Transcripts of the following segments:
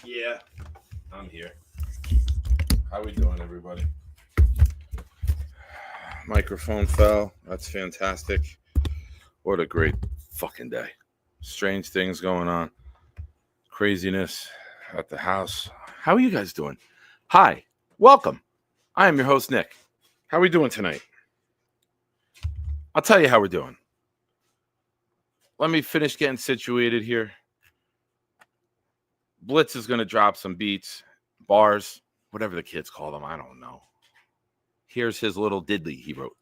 Yeah, I'm here. How we doing, everybody? Microphone fell. That's fantastic. What a great fucking day. Strange things going on. Craziness at the house. How are you guys doing? Hi. Welcome. I am your host, Nick. How are we doing tonight? I'll tell you how we're doing. Let me finish getting situated here. Blitz is going to drop some beats, bars, whatever the kids call them. I don't know. Here's his little diddly he wrote.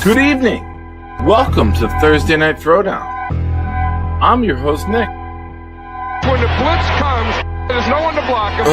Good evening. Welcome to Thursday Night Throwdown. I'm your host, Nick. When the blitz comes, there's no one to block him.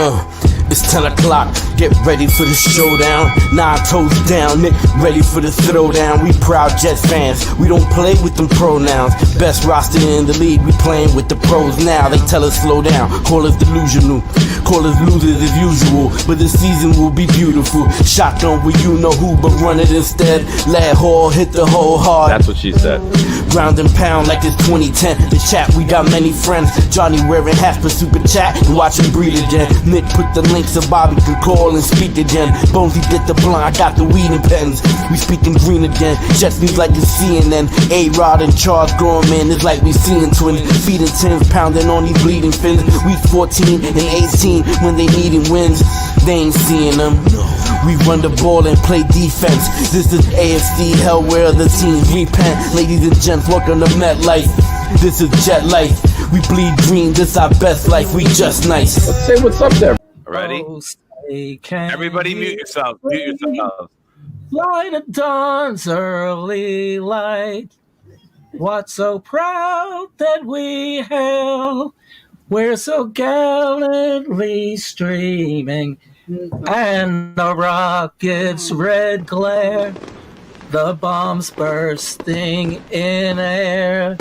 It's 10 o'clock, get ready for the showdown. 9 toes down, Nick, ready for the throwdown. We proud Jets fans, we don't play with them pronouns. Best roster in the league, we playing with the pros now. They tell us slow down, call us delusional, call us losers as usual. But this season will be beautiful. Shotgun with you know who, but run it instead. Lad Hall hit the hole hard. That's what she said. Ground and pound like it's 2010. The chat, we got many friends. Johnny wearing hats for super chat and watch him breathe again. Nick put the link so Bobby can call and speak again. Bonesy did the blunt, I got the weed and pens. We speaking green again. Jets news like it's CNN. A-Rod and Charles Gorman, it's like we seeing twins. Feeding tins, pounding on these bleeding fins. We 14 and 18 when they needing wins. They ain't seeing them. We run the ball and play defense. This is AFC hell where the teams repent. Ladies and gents, welcome to MetLife. This is Jet Life. We bleed green, this our best life. We just nice. Let's say what's up there. Ready? Everybody mute yourself. Mute yourself. Light of dawn's early light. What so proud that we hail. We're so gallantly streaming. And the rocket's red glare. The bombs bursting in air.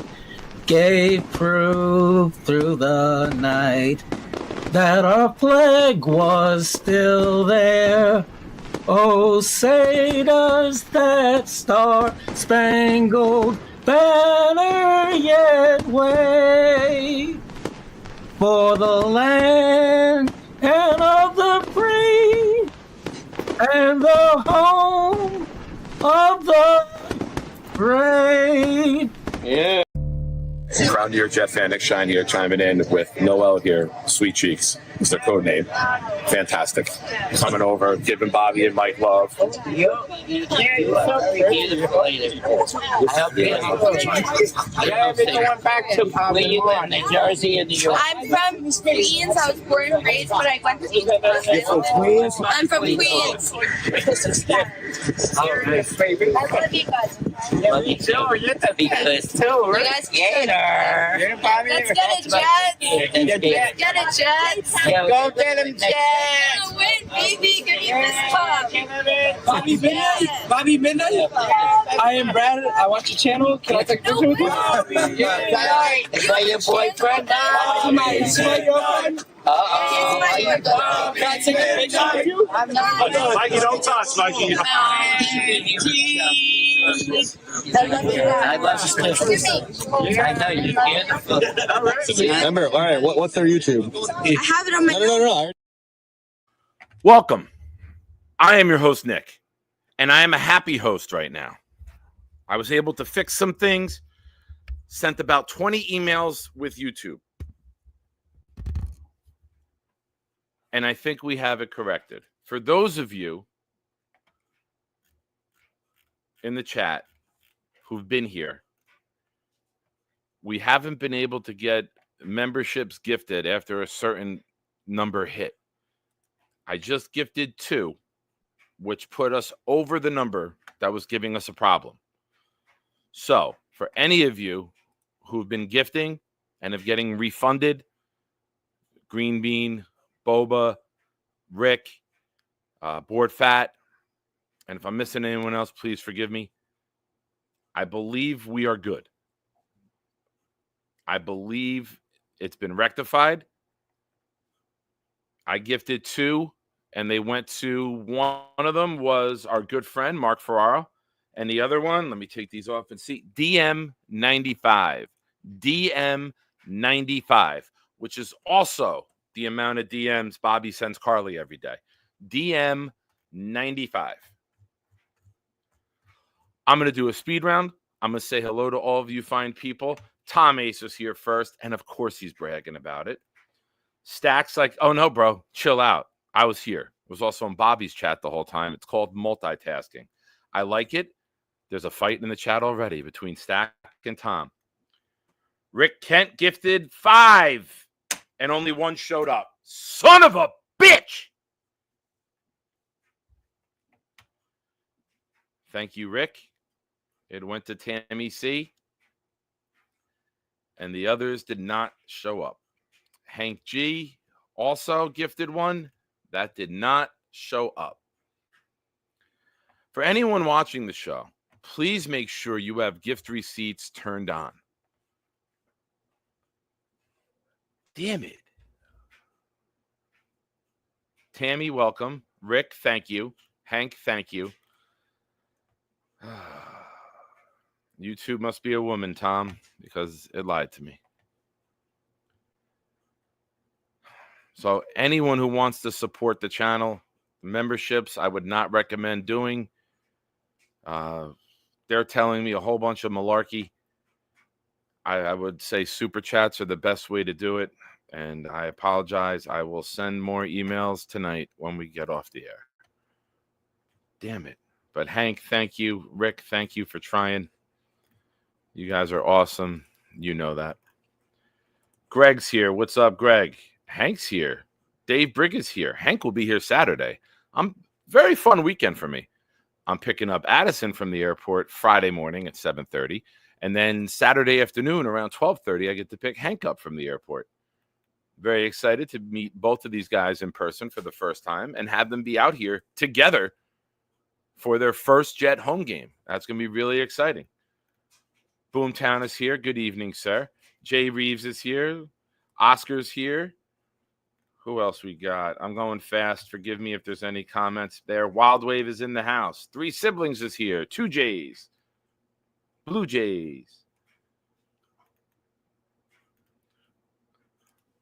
Gave proof through the night that our flag was still there. Oh, say does that star-spangled banner yet wave for the land and of the free and the home of the brave. Yeah. Proud New York Jet fan, Nick Shine here, chiming in with Noel here. Sweet Cheeks is their code name. Fantastic. Coming over, giving Bobby and Mike love. I hope you going back to where you live, New Jersey and New York. I'm from Queens. I was born and raised, but I went to school. You're from Queens? I'm from Queens. I love you guys. Love you too. You're the best too. You guys Gator. Let's get a jet. Let's get a jet. Go get him, Jets. Win, baby. Give me this cup. Bobby Midnight. Bobby Midnight. I am Brad. I watch your channel. Can I take a picture with you? Is that your boyfriend? Is my girlfriend? Can I take a picture with you? Mikey, don't touch, Mikey. I love you. I know you're beautiful. Remember, all right, what's their YouTube? I have it on my No. Welcome. I am your host, Nick, and I am a happy host right now. I was able to fix some things, sent about 20 emails with YouTube, and I think we have it corrected. For those of you in the chat who've been here, we haven't been able to get memberships gifted after a certain number hit. I just gifted 2, which put us over the number that was giving us a problem. So for any of you who've been gifting and of getting refunded, Green Bean, Boba, Rick, Board Fat, and if I'm missing anyone else, please forgive me. I believe we are good. I believe it's been rectified. I gifted 2, and they went to one of them was our good friend, Mark Ferraro. And the other one, let me take these off and see, DM95. DM95. which is also the amount of DMs Bobby sends Carly every day. DM 95. I'm going to do a speed round. I'm going to say hello to all of you fine people. Tom Ace is here first, and of course he's bragging about it. Stacks like, oh no, bro, chill out. I was here. It was also in Bobby's chat the whole time. It's called multitasking. I like it. There's a fight in the chat already between Stack and Tom. Rick Kent gifted 5, and only 1 showed up. Son of a bitch! Thank you, Rick. It went to Tammy C. And the others did not show up. Hank G also gifted 1. That did not show up. For anyone watching the show, please make sure you have gift receipts turned on. Damn it. Tammy, welcome. Rick, thank you. Hank, thank you. YouTube must be a woman, Tom, because it lied to me. So anyone who wants to support the channel, memberships, I would not recommend doing. They're telling me a whole bunch of malarkey. I would say super chats are the best way to do it. And I apologize. I will send more emails tonight when we get off the air. Damn it. But Hank, thank you. Rick, thank you for trying. You guys are awesome. You know that. Greg's here. What's up, Greg? Hank's here. Dave Brigg is here. Hank will be here Saturday. Very fun weekend for me. I'm picking up Addison from the airport Friday morning at 7:30. And then Saturday afternoon around 12:30, I get to pick Hank up from the airport. Very excited to meet both of these guys in person for the first time and have them be out here together for their first Jet home game. That's going to be really exciting. Boomtown is here. Good evening, sir. Jay Reeves is here. Oscar's here. Who else we got? I'm going fast. Forgive me if there's any comments there. Wild Wave is in the house. 3 Siblings is here. 2 Jays. Blue Jays.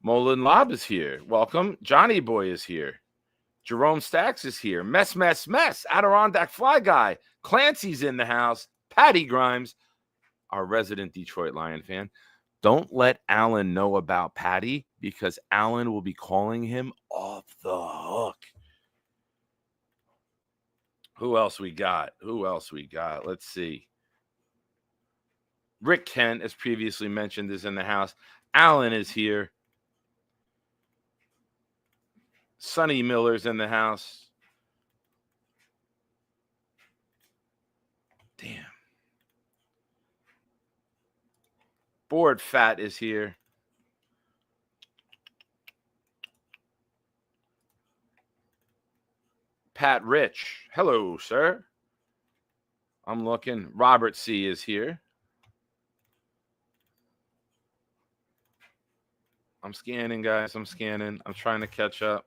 Molin Lob is here. Welcome. Johnny Boy is here. Jerome Stacks is here. Mess. Adirondack Fly Guy. Clancy's in the house. Patty Grimes, our resident Detroit Lion fan. Don't let Alan know about Patty because Alan will be calling him off the hook. Who else we got? Let's see. Rick Kent, as previously mentioned, is in the house. Alan is here. Sonny Miller's in the house. Damn. Board Fat is here. Pat Rich. Hello, sir. I'm looking. Robert C. is here. I'm scanning, guys. I'm trying to catch up.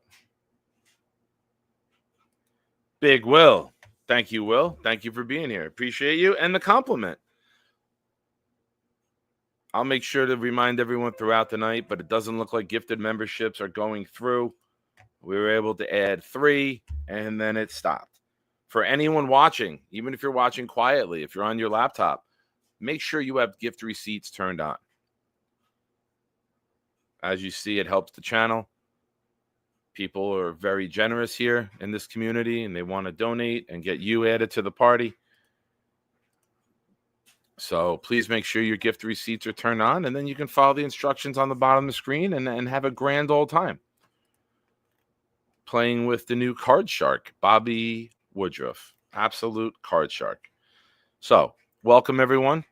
Big Will. Thank you, Will. Thank you for being here. Appreciate you and the compliment. I'll make sure to remind everyone throughout the night, but it doesn't look like gifted memberships are going through. We were able to add 3, and then it stopped. For anyone watching, even if you're watching quietly, if you're on your laptop, make sure you have gift receipts turned on. As you see, it helps the channel. People are very generous here in this community, and they want to donate and get you added to the party. So please make sure your gift receipts are turned on, and then you can follow the instructions on the bottom of the screen and have a grand old time. Playing with the new Card Shark, Bobby Woodruff. Absolute Card Shark. So, welcome everyone.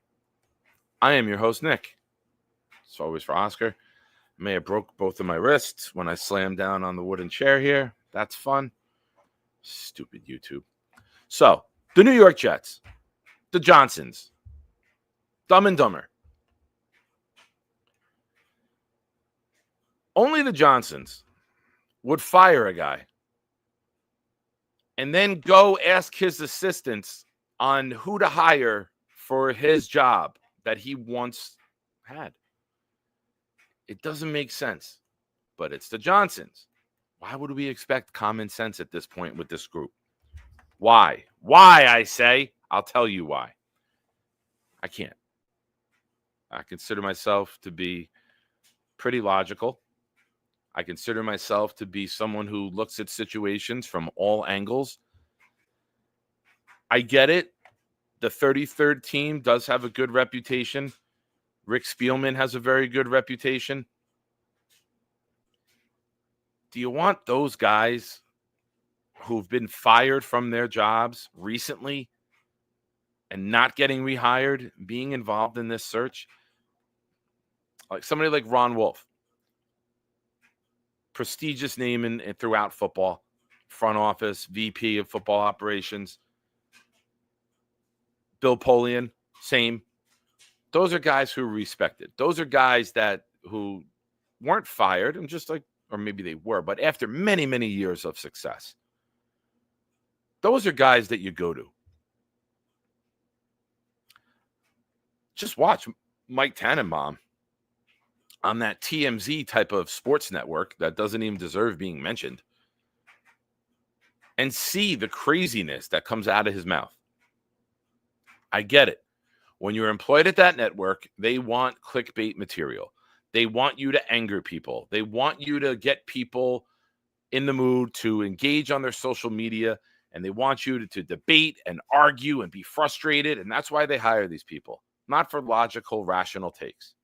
I am your host, Nick. It's always for Oscar. I may have broke both of my wrists when I slammed down on the wooden chair here. That's fun. Stupid YouTube. So, the New York Jets. The Johnsons. Dumb and Dumber. Only the Johnsons would fire a guy and then go ask his assistants on who to hire for his job that he once had. It doesn't make sense, but it's the Johnsons. Why would we expect common sense at this point with this group? Why? Why, I say? I'll tell you why. I can't. I consider myself to be pretty logical. I consider myself to be someone who looks at situations from all angles. I get it. The 33rd team does have a good reputation. Rick Spielman has a very good reputation. Do you want those guys who've been fired from their jobs recently and not getting rehired being involved in this search? Like somebody like Ron Wolf, prestigious name in throughout football, front office, VP of football operations. Bill Polian, same. Those are guys who are respected. Those are guys who weren't fired and just like, or maybe they were, but after many, many years of success. Those are guys that you go to. Just watch Mike Tannenbaum on that TMZ type of sports network that doesn't even deserve being mentioned and see the craziness that comes out of his mouth. I get it. When you're employed at that network, they want clickbait material. They want you to anger people. They want you to get people in the mood to engage on their social media, and they want you to debate and argue and be frustrated, and that's why they hire these people, not for logical, rational takes.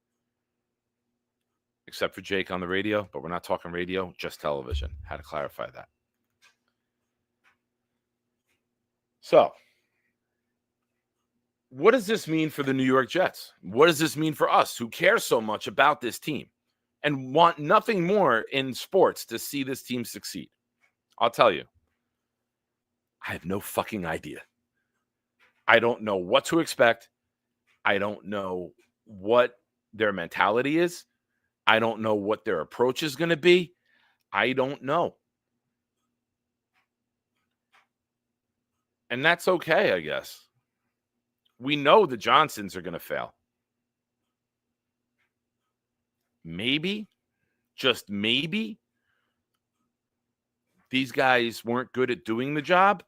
Except for Jake on the radio, but we're not talking radio, just television. Had to clarify that. So, what does this mean for the New York Jets? What does this mean for us who care so much about this team and want nothing more in sports to see this team succeed? I'll tell you, I have no fucking idea. I don't know what to expect. I don't know what their mentality is. I don't know what their approach is going to be. I don't know. And that's okay, I guess. We know the Johnsons are going to fail. Maybe, just maybe, these guys weren't good at doing the job,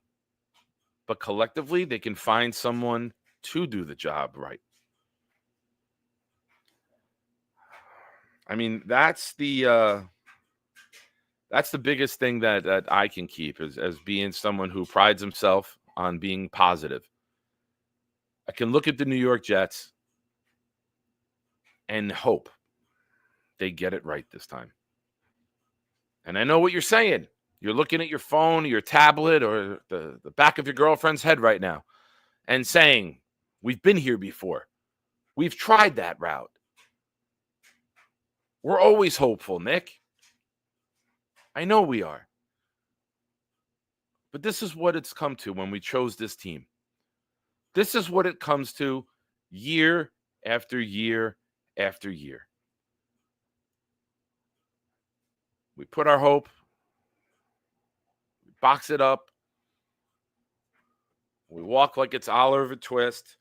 but collectively they can find someone to do the job right. I mean, that's the biggest thing that I can keep as being someone who prides himself on being positive. I can look at the New York Jets and hope they get it right this time. And I know what you're saying. You're looking at your phone, or your tablet, or the back of your girlfriend's head right now and saying, we've been here before. We've tried that route. We're always hopeful, Nick. I know we are. But this is what it's come to when we chose this team. This is what it comes to year after year after year. We put our hope, we box it up, we walk like it's Oliver Twist,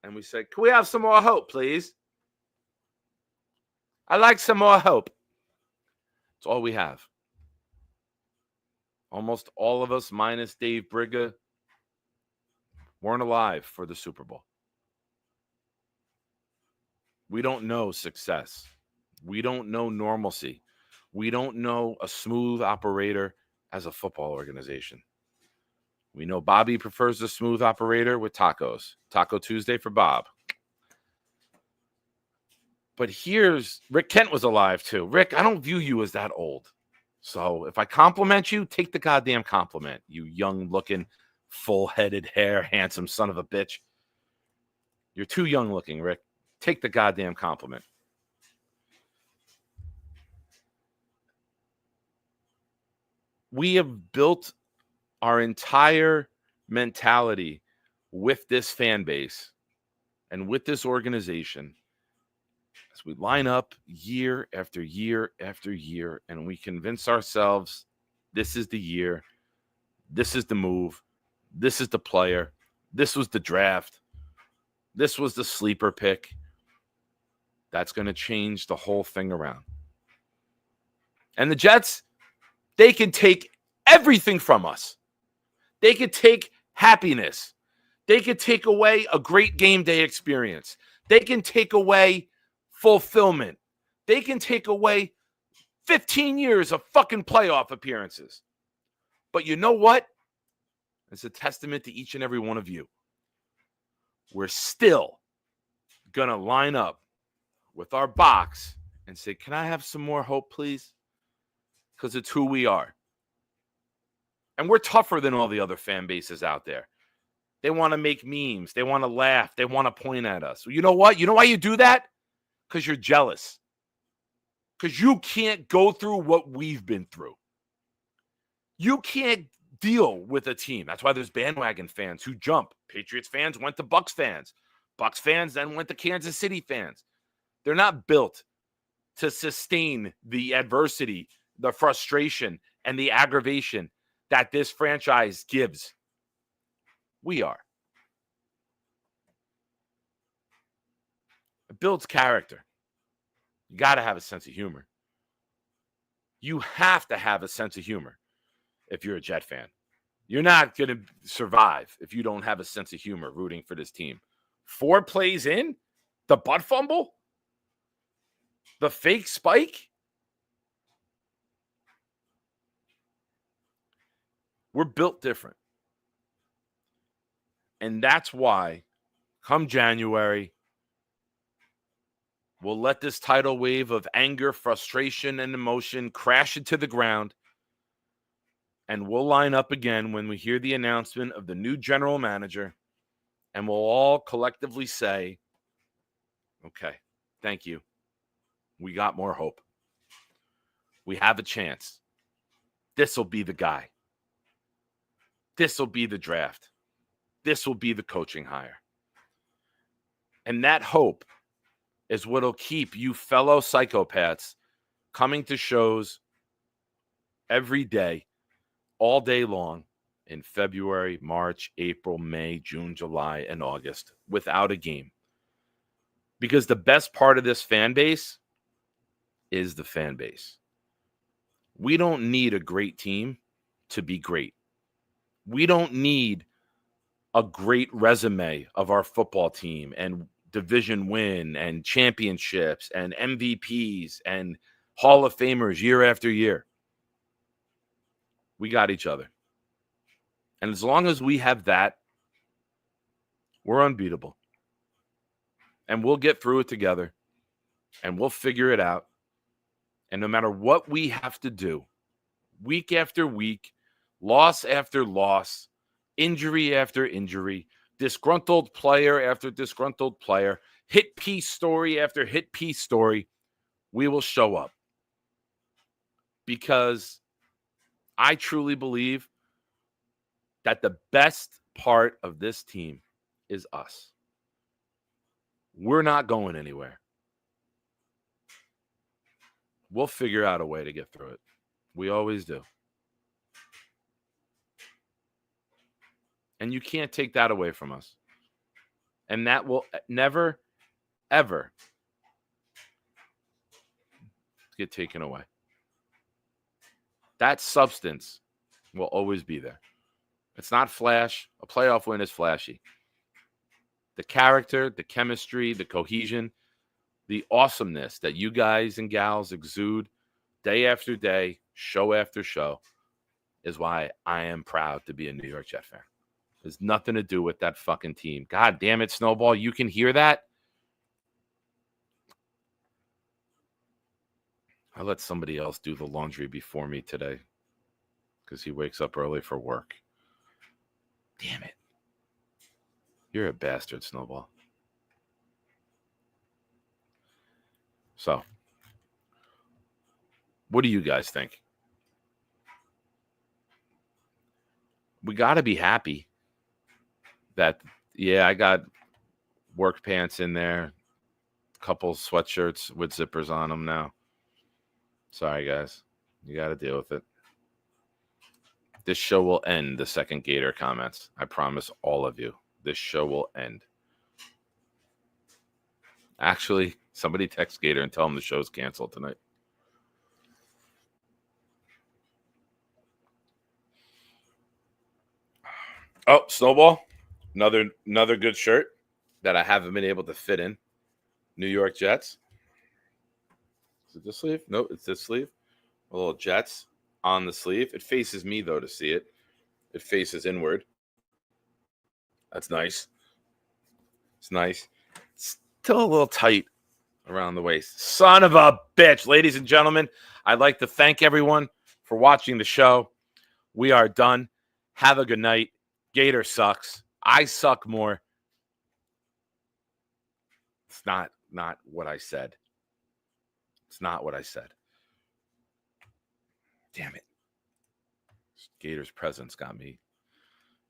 and we say, can we have some more hope, please? I like some more hope. It's all we have. Almost all of us, minus Dave Briga, weren't alive for the Super Bowl. We don't know success. We don't know normalcy. We don't know a smooth operator as a football organization. We know Bobby prefers a smooth operator with tacos. Taco Tuesday for Bob. But here's Rick Kent was alive too. Rick, I don't view you as that old. So if I compliment you, take the goddamn compliment, you young-looking, full-headed hair, handsome son of a bitch. You're too young-looking, Rick. Take the goddamn compliment. We have built our entire mentality with this fan base and with this organization as we line up year after year after year, and we convince ourselves this is the year, this is the move, this is the player, this was the draft, this was the sleeper pick. that's going to change the whole thing around. And the Jets, they can take everything from us. They could take happiness. They could take away a great game day experience. They can take away fulfillment. They can take away 15 years of fucking playoff appearances. But you know what? It's a testament to each and every one of you. We're still going to line up with our box and say, can I have some more hope, please? Because it's who we are. And we're tougher than all the other fan bases out there. They want to make memes. They want to laugh. They want to point at us. You know what? You know why you do that? Because you're jealous. Because you can't go through what we've been through. You can't deal with a team. That's why there's bandwagon fans who jump. Patriots fans went to Bucs fans. Bucs fans then went to Kansas City fans. They're not built to sustain the adversity, the frustration, and the aggravation that this franchise gives. We are. It builds character. You got to have a sense of humor. You have to have a sense of humor if you're a Jet fan. You're not going to survive if you don't have a sense of humor rooting for this team. 4 plays in, the butt fumble, the fake spike. We're built different. And that's why, come January, we'll let this tidal wave of anger, frustration, and emotion crash into the ground. And we'll line up again when we hear the announcement of the new general manager. And we'll all collectively say, okay, thank you. We got more hope. We have a chance. This will be the guy. This will be the draft. This will be the coaching hire. And that hope is what will keep you fellow psychopaths coming to shows every day, all day long, in February, March, April, May, June, July, and August without a game. Because the best part of this fan base is the fan base. We don't need a great team to be great. We don't need a great resume of our football team and division win and championships and MVPs and Hall of Famers year after year. We got each other. And as long as we have that, we're unbeatable. And we'll get through it together. And we'll figure it out. And no matter what we have to do, week after week, loss after loss, injury after injury, disgruntled player after disgruntled player, hit piece story after hit piece story, we will show up. Because I truly believe that the best part of this team is us. We're not going anywhere. We'll figure out a way to get through it. We always do. And you can't take that away from us. And that will never, ever get taken away. That substance will always be there. It's not flash. A playoff win is flashy. The character, the chemistry, the cohesion, the awesomeness that you guys and gals exude day after day, show after show, is why I am proud to be a New York Jet fan. There's nothing to do with that fucking team. God damn it, Snowball. You can hear that? I let somebody else do the laundry before me today because he wakes up early for work. Damn it. You're a bastard, Snowball. So, what do you guys think? We got to be happy that, yeah, I got work pants in there, a couple sweatshirts with zippers on them now. Sorry, guys. You got to deal with it. This show will end the second Gator comments. I promise all of you. This show will end. Actually, Somebody text Gator and tell him the show's canceled tonight. Oh, Snowball. Another good shirt that I haven't been able to fit in. New York Jets. Is it this sleeve? Nope, it's this sleeve. A little Jets on the sleeve. It faces me, though, to see it. It faces inward. That's nice. It's nice. It's still a little tight around the waist. Son of a bitch. Ladies and gentlemen, I'd like to thank everyone for watching the show. We are done. Have a good night. Gator sucks. I suck more. It's not what I said. It's not what I said. Damn it. Gator's presence got me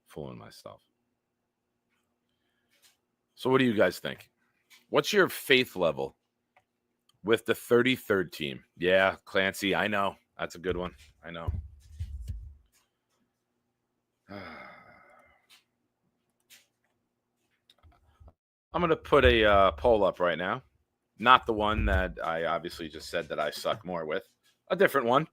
fooling myself. So what do you guys think? What's your faith level with the 33rd team? Yeah, Clancy, I know. That's a good one. I know. I'm going to put a poll up right now. Not the one that I obviously just said that I suck more with. A different one.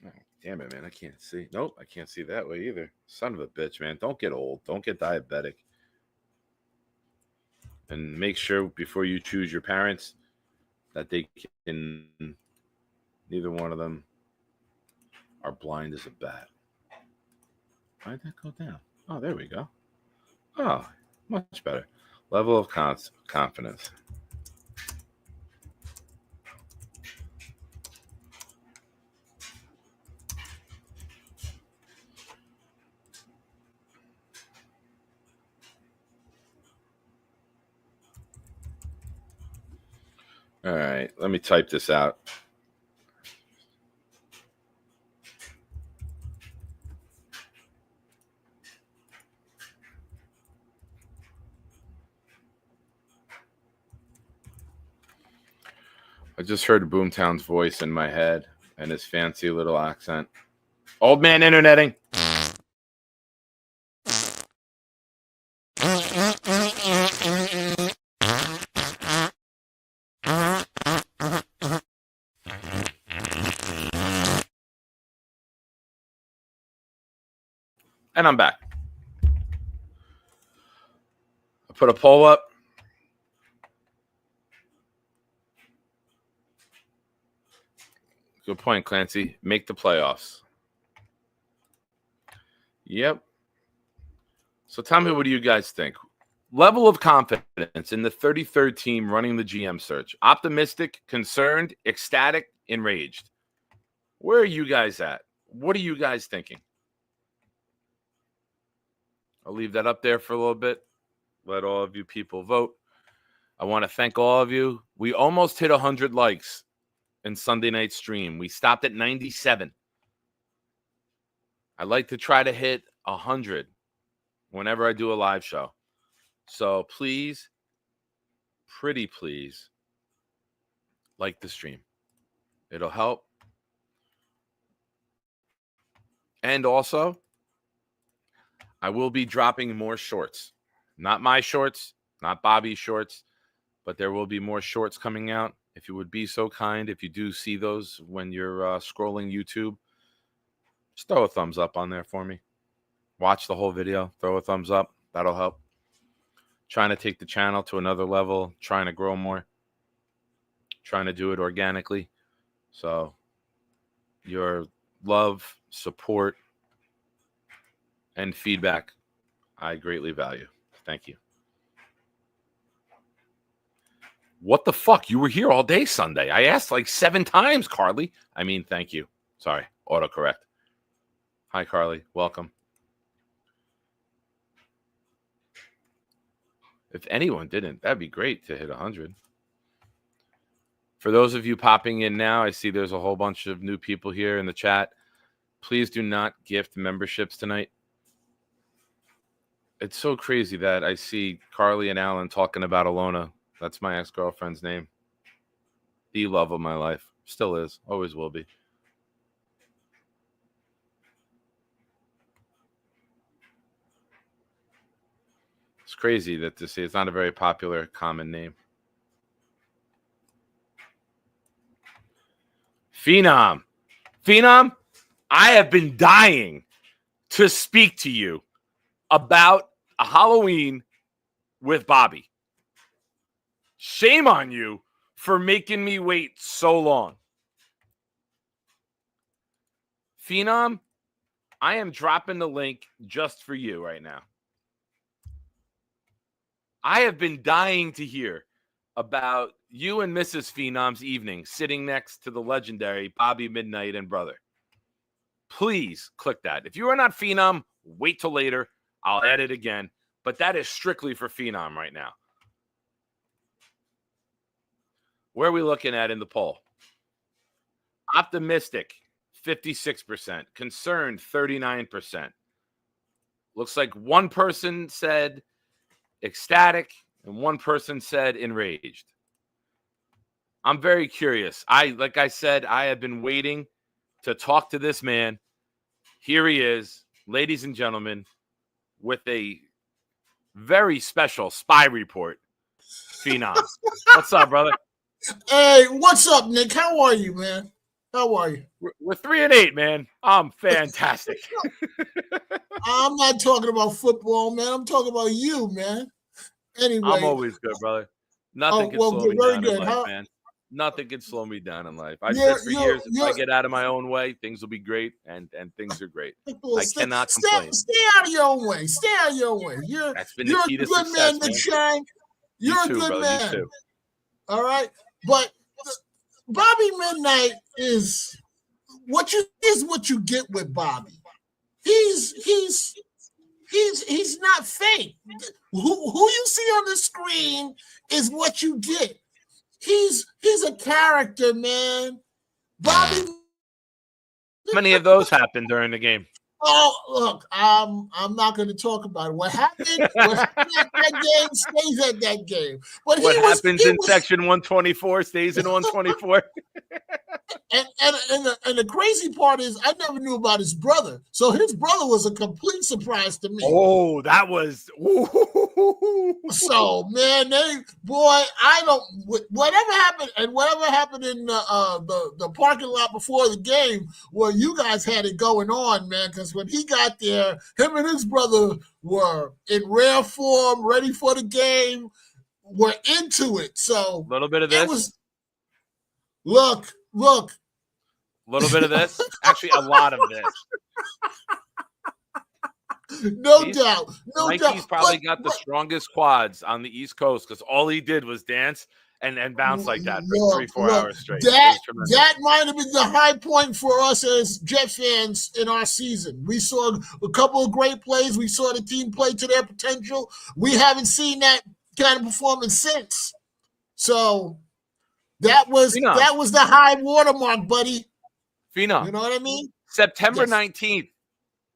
Oh, damn it, man. I can't see. Nope, I can't see that way either. Son of a bitch, man. Don't get old. Don't get diabetic. And make sure before you choose your parents that they can, neither one of them are blind as a bat. Why did that go down? Oh, there we go. Oh, much better. Level of confidence. All right, let me type this out. I just heard Boomtown's voice in my head and his fancy little accent. Old man interneting. And I'm back. I put a poll up. Good point, Clancy. Make the playoffs. Yep. So tell me, what do you guys think? Level of confidence in the 33rd team running the GM search. Optimistic, concerned, ecstatic, enraged. Where are you guys at? What are you guys thinking? I'll leave that up there for a little bit. Let all of you people vote. I want to thank all of you. We almost hit 100 likes in Sunday night stream. We stopped at 97. I like to try to hit 100 whenever I do a live show. So please, pretty please, like the stream. It'll help. And also, I will be dropping more shorts. Not my shorts, not Bobby's shorts, but there will be more shorts coming out. If you would be so kind, if you do see those when you're scrolling YouTube, just throw a thumbs up on there for me. Watch the whole video. Throw a thumbs up. That'll help. Trying to take the channel to another level. Trying to grow more. Trying to do it organically. So your love, support, and feedback, I greatly value. Thank you. What the fuck? You were here all day Sunday. I asked like 7 times, Carly. I mean, thank you. Sorry. Autocorrect. Hi, Carly. Welcome. If anyone didn't, that'd be great to hit 100. For those of you popping in now, I see there's a whole bunch of new people here in the chat. Please do not gift memberships tonight. It's so crazy that I see Carly and Alan talking about Alona. That's my ex-girlfriend's name. The love of my life. Still is. Always will be. It's crazy that to see it's not a very popular, common name. Phenom. Phenom, I have been dying to speak to you about a Halloween with Bobby. Shame on you for making me wait so long. Phenom, I am dropping the link just for you right now. I have been dying to hear about you and Mrs. Phenom's evening sitting next to the legendary Bobby Midnight and brother. Please click that. If you are not Phenom, wait till later. I'll add it again. But that is strictly for Phenom right now. Where are we looking at in the poll? Optimistic, 56%. Concerned, 39%. Looks like one person said ecstatic and one person said enraged. I'm very curious. Like I said, I have been waiting to talk to this man. Here he is, ladies and gentlemen, with a very special spy report. Phenom. What's up, brother? Hey, what's up, Nick? How are you, man? How are you? We're 3-8, man. I'm fantastic. I'm not talking about football, man. I'm talking about you, man. Anyway, I'm always good, brother. Nothing can slow me down in life, man. Nothing can slow me down in life. I said for years, if I get out of my own way, things will be great, and things are great. I cannot complain. Stay out of your own way. Stay out of your own way. You're a good man, Nick Shank. You're a good man. You too. All right, but Bobby Midnight is what you get with Bobby. He's not fake. Who you see on the screen is what you get. He's a character, man. Bobby. How many of those happened during the game? Oh, look, I'm not going to talk about it. What happened at that game stays at that game. But what happens in section 124 stays in 124. And the crazy part is I never knew about his brother. So his brother was a complete surprise to me. Oh, that was. So, man, whatever happened in the parking lot before the game where you guys had it going on, man, because when he got there, him and his brother were in rare form, ready for the game, were into it. So a little bit of this. Look. A little bit of this. Actually, a lot of this. No doubt. Mikey's probably got the strongest quads on the East Coast because all he did was dance and bounce like that for 3-4 hours straight. That might have been the high point for us as Jet fans in our season. We saw a couple of great plays. We saw the team play to their potential. We haven't seen that kind of performance since. So that was the high watermark, buddy. Phenom. You know what I mean? September 19th,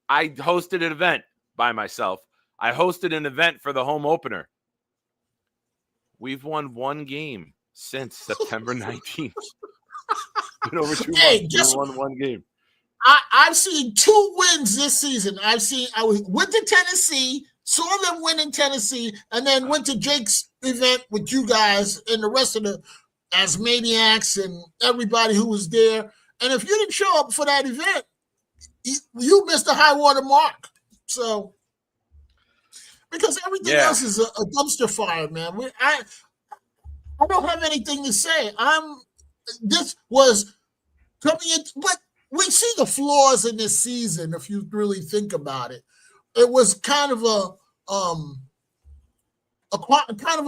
I hosted an event by myself. I hosted an event for the home opener. We've won one game since September 19th. In over 2 months, we won one game. I've seen 2 wins this season. I went to Tennessee, saw them win in Tennessee, and then went to Jake's event with you guys and the rest of the Asmaniacs and everybody who was there. And if you didn't show up for that event, you missed the high water mark. So, because everything else is a dumpster fire, man. I don't have anything to say. This was coming in, but we see the flaws in this season. If you really think about it, it was kind of a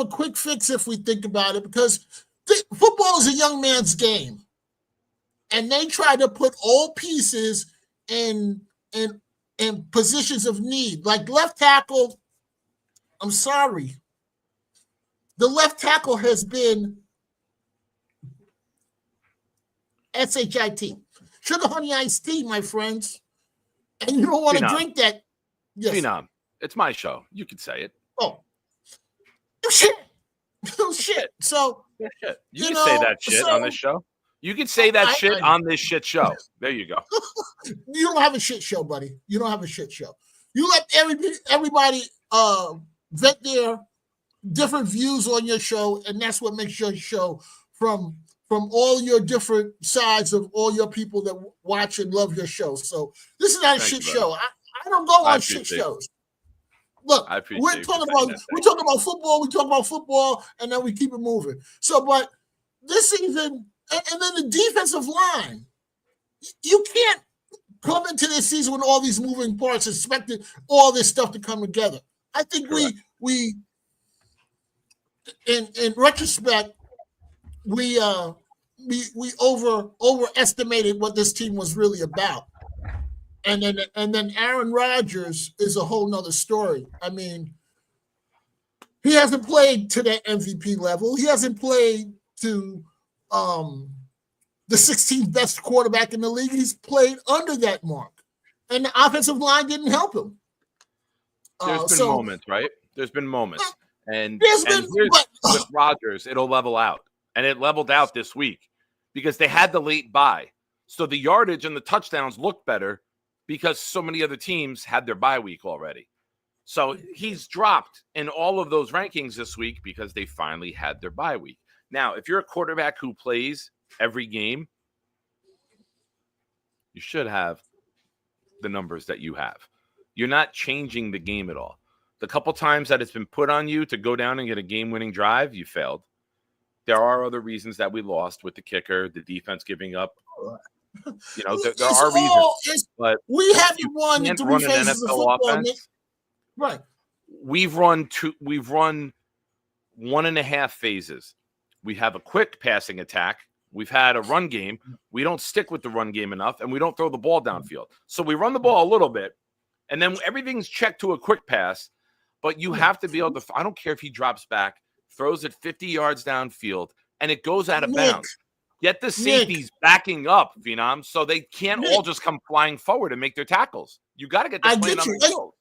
quick fix if we think about it, because football is a young man's game, and they try to put all pieces in positions of need. Like left tackle, I'm sorry, the left tackle has been SHIT, sugar honey iced tea, my friends, and you don't want to drink that. Yes. Phenom, it's my show. You can say it. Oh, shit. Shit. So shit. You can say that shit on this show. You can say that shit on this shit show. There you go. You don't have a shit show, buddy. You don't have a shit show. You let everybody vet their different views on your show, and that's what makes your show from all your different sides of all your people that watch and love your show. So this is not a shit show. I don't go on shit shows. Look, we're talking about football, and then we keep it moving. So, but this season, and then the defensive line, you can't come into this season with all these moving parts, expecting all this stuff to come together. I think we in retrospect, we overestimated what this team was really about. And then Aaron Rodgers is a whole nother story. I mean, he hasn't played to that MVP level. He hasn't played to the 16th best quarterback in the league. He's played under that mark. And the offensive line didn't help him. There's been moments, right? There's been moments. And with Rodgers, it'll level out. And it leveled out this week because they had the late bye. So the yardage and the touchdowns looked better because so many other teams had their bye week already. So he's dropped in all of those rankings this week because they finally had their bye week. Now, if you're a quarterback who plays every game, you should have the numbers that you have. You're not changing the game at all. The couple times that it's been put on you to go down and get a game-winning drive, you failed. There are other reasons that we lost with the kicker, the defense giving up. You know, there are reasons. But we haven't won in 3 phases of football. Offense. Right. We've run 1.5 phases. We have a quick passing attack. We've had a run game. We don't stick with the run game enough, and we don't throw the ball downfield. So we run the ball a little bit, and then everything's checked to a quick pass. But you have to be able to – I don't care if he drops back, throws it 50 yards downfield, and it goes out of bounds. Get the safeties backing up, Phenom, so they can't all just come flying forward and make their tackles. You got to get the play on the field.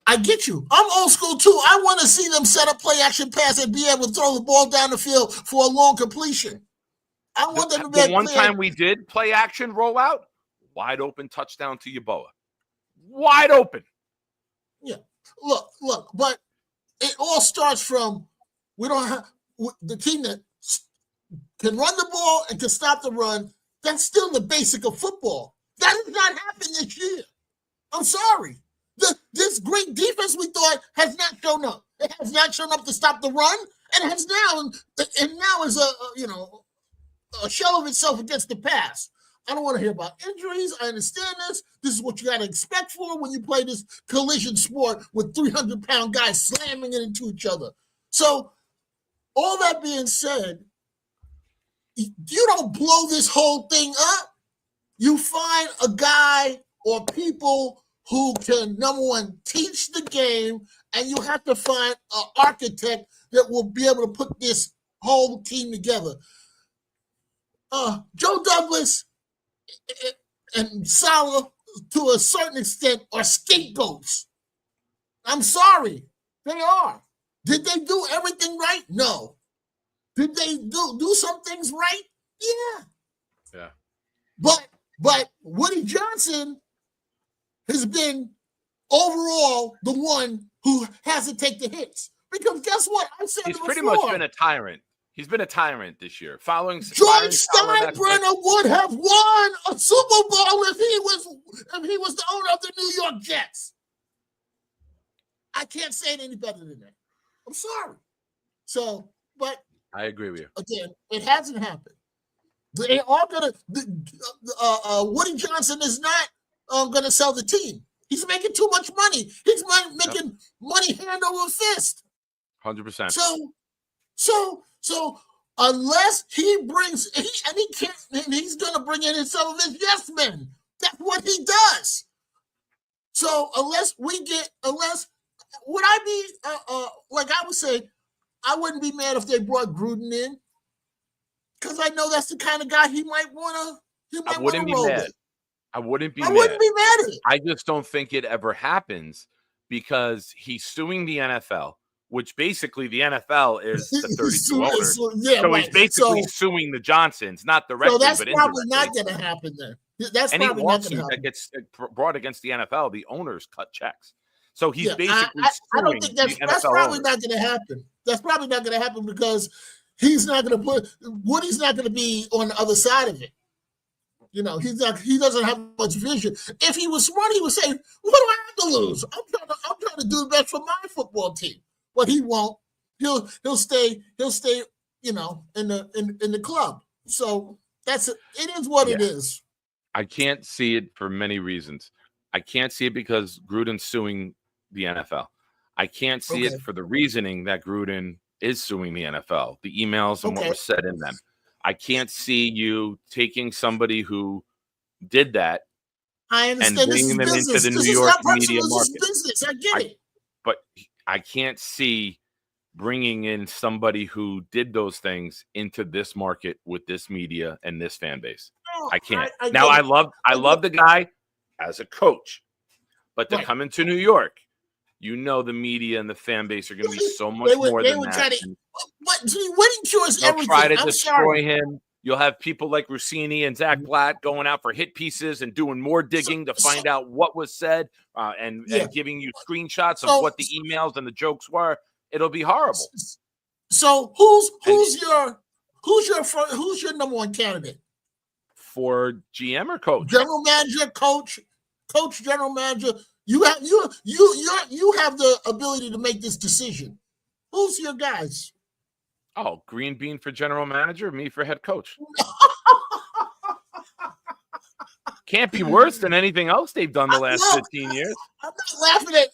I get you. I'm old school, too. I want to see them set up play-action pass and be able to throw the ball down the field for a long completion. I want them to be one time we did play-action rollout, wide open touchdown to Yeboah. Wide open. Yeah. Look, but it all starts from we don't have the team that can run the ball and can stop the run. That's still the basic of football. That has not happened this year. I'm sorry. This great defense we thought has not shown up. It has not shown up to stop the run, and has now is a shell of itself against the pass. I don't want to hear about injuries. I understand this. This is what you got to expect for when you play this collision sport with 300-pound guys slamming it into each other. So, all that being said, you don't blow this whole thing up. You find a guy or people who can, number one, teach the game, and you have to find an architect that will be able to put this whole team together. Joe Douglas and Saleh, to a certain extent, are scapegoats. I'm sorry. They are. Did they do everything right? No. Did they do some things right? Yeah. But Woody Johnson has been overall the one who has to take the hits. Because guess what? I said he's pretty much been a tyrant. He's been a tyrant this year. George Steinbrenner would have won a Super Bowl if he was the owner of the New York Jets. I can't say it any better than that. I'm sorry. So, but I agree with you. Again, it hasn't happened. They are gonna. Woody Johnson is not gonna sell the team. He's making too much money. He's making money hand over fist. 100%. So unless he brings, he's going to bring in some of his yes men. That's what he does. So would I be, like I would say, I wouldn't be mad if they brought Gruden in, because I know that's the kind of guy he might want to. I wouldn't be mad. I wouldn't be mad at it. I just don't think it ever happens because he's suing the NFL. Which basically the NFL is the 32 owners. So he's basically suing the Johnsons, not directly, so that's but probably not going to happen then. That's any probably not going to happen. that gets brought against the NFL, the owners cut checks. So he's basically I don't think that's probably over. not going to happen. That's probably not going to happen because he's not going to put Woody's not going to be on the other side of it. You know, he doesn't have much vision. If he was smart, he would say, "What do I have to lose? I'm trying to do the best for my football team." But he won't. He'll stay. You know, in the club. So it is what it is. I can't see it for many reasons. I can't see it because Gruden's suing the NFL. I can't see it for the reasoning that Gruden is suing the NFL, the emails and what was said in them. I can't see you taking somebody who did that and bringing them into the New York media market. Business. I get it. But I can't see bringing in somebody who did those things into this market with this media and this fan base. No, I can't. I love the guy as a coach, but to come into New York, you know the media and the fan base are going to be so much more than that. But winning cures everything. They'll try to destroy him. You'll have people like Rossini and Zach Blatt going out for hit pieces and doing more digging to find out what was said and giving you screenshots of what the emails and the jokes were. It'll be horrible. So who's your number one candidate for GM or coach? General manager, coach, general manager. You have the ability to make this decision. Who's your guys? Oh, Green Bean for general manager, me for head coach. Can't be worse than anything else they've done the last 15 years.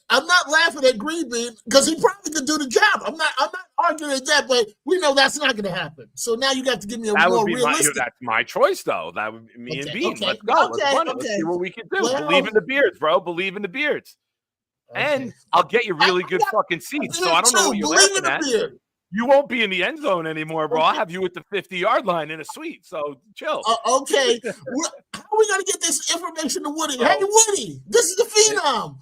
I'm not laughing at Green Bean because he probably could do the job. I'm not arguing at that, but we know that's not going to happen. So now you got to give me more realistic. That's my choice, though. That would be me and Bean. Let's go. Let's run it. Let's see what we can do. Believe in the Beards, bro. Believe in the Beards. And I'll get you really good fucking seats. So I don't know what you're laughing at. You won't be in the end zone anymore, bro. I'll have you at the 50-yard line in a suite. So chill. Okay. How are we going to get this information to Woody? Hey, Woody, this is the Phenom.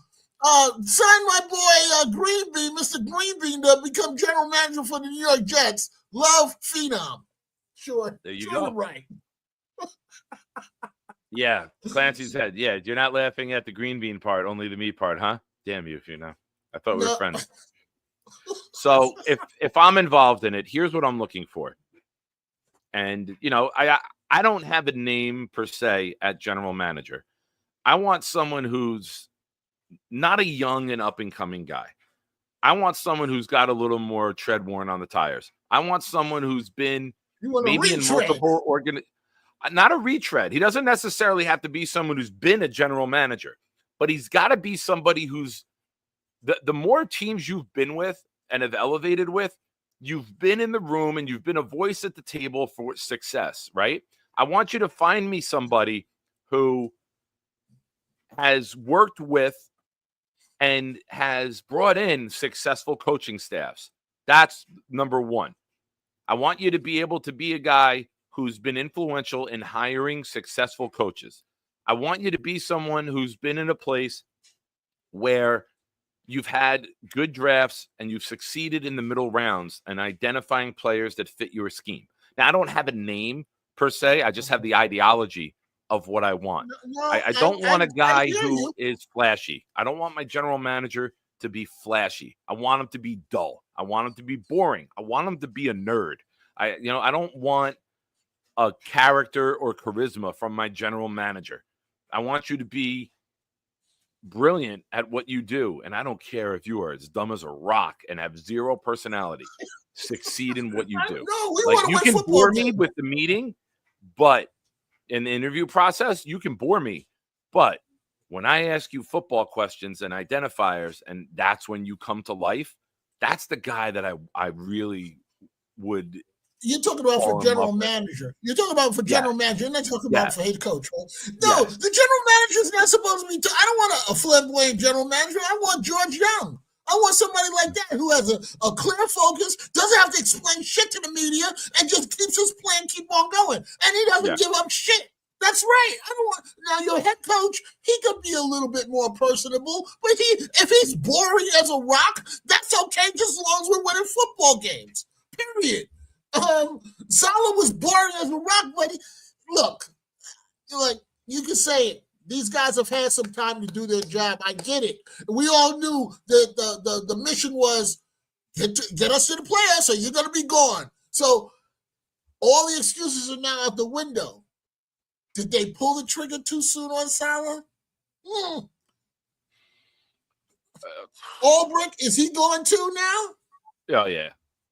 Sign my boy Green Bean, Mr. Green Bean, to become general manager for the New York Jets. Love, Phenom. Sure. There you go. Right. Yeah. Clancy's head. Yeah. You're not laughing at the Green Bean part, only the me part, huh? Damn you, Phenom. I thought we were friends. So if I'm involved in it, here's what I'm looking for. And, you know, I don't have a name per se at general manager. I want someone who's not a young and up-and-coming guy. I want someone who's got a little more tread worn on the tires. I want someone who's been maybe in multiple not a retread. He doesn't necessarily have to be someone who's been a general manager, but he's got to be somebody who's the more teams you've been with and have elevated with, you've been in the room and you've been a voice at the table for success, right? I want you to find me somebody who has worked with and has brought in successful coaching staffs. That's number one. I want you to be able to be a guy who's been influential in hiring successful coaches. I want you to be someone who's been in a place where you've had good drafts and you've succeeded in the middle rounds and identifying players that fit your scheme. Now, I don't have a name per se. I just have the ideology of what I want. I don't want a guy who is flashy. I don't want my general manager to be flashy. I want him to be dull. I want him to be boring. I want him to be a nerd. I don't want a character or charisma from my general manager. I want you to be brilliant at what you do, and I don't care if you are as dumb as a rock and have zero personality. Succeed in what you do. Like, you can bore me with the meeting, but in the interview process, you can bore me. But when I ask you football questions and identifiers, and that's when you come to life, that's the guy that I really would. You're talking about for general manager. You're talking about for general manager. You're not talking about for head coach, right? No, the general manager is not supposed to be. I don't want a flamboyant general manager. I want George Young. I want somebody like that who has a clear focus, doesn't have to explain shit to the media, and just keeps his plan, keep on going. And he doesn't give up shit. That's right. I don't want now your head coach. He could be a little bit more personable, but if he's boring as a rock, that's okay, just as long as we're winning football games. Period. Salah was boring as a rock, but look, like you can say it. These guys have had some time to do their job. I get it. We all knew that the mission was get us to the playoffs, or you're going to be gone. So all the excuses are now out the window. Did they pull the trigger too soon on Salah? Ulbrich, is he going to now? Oh yeah.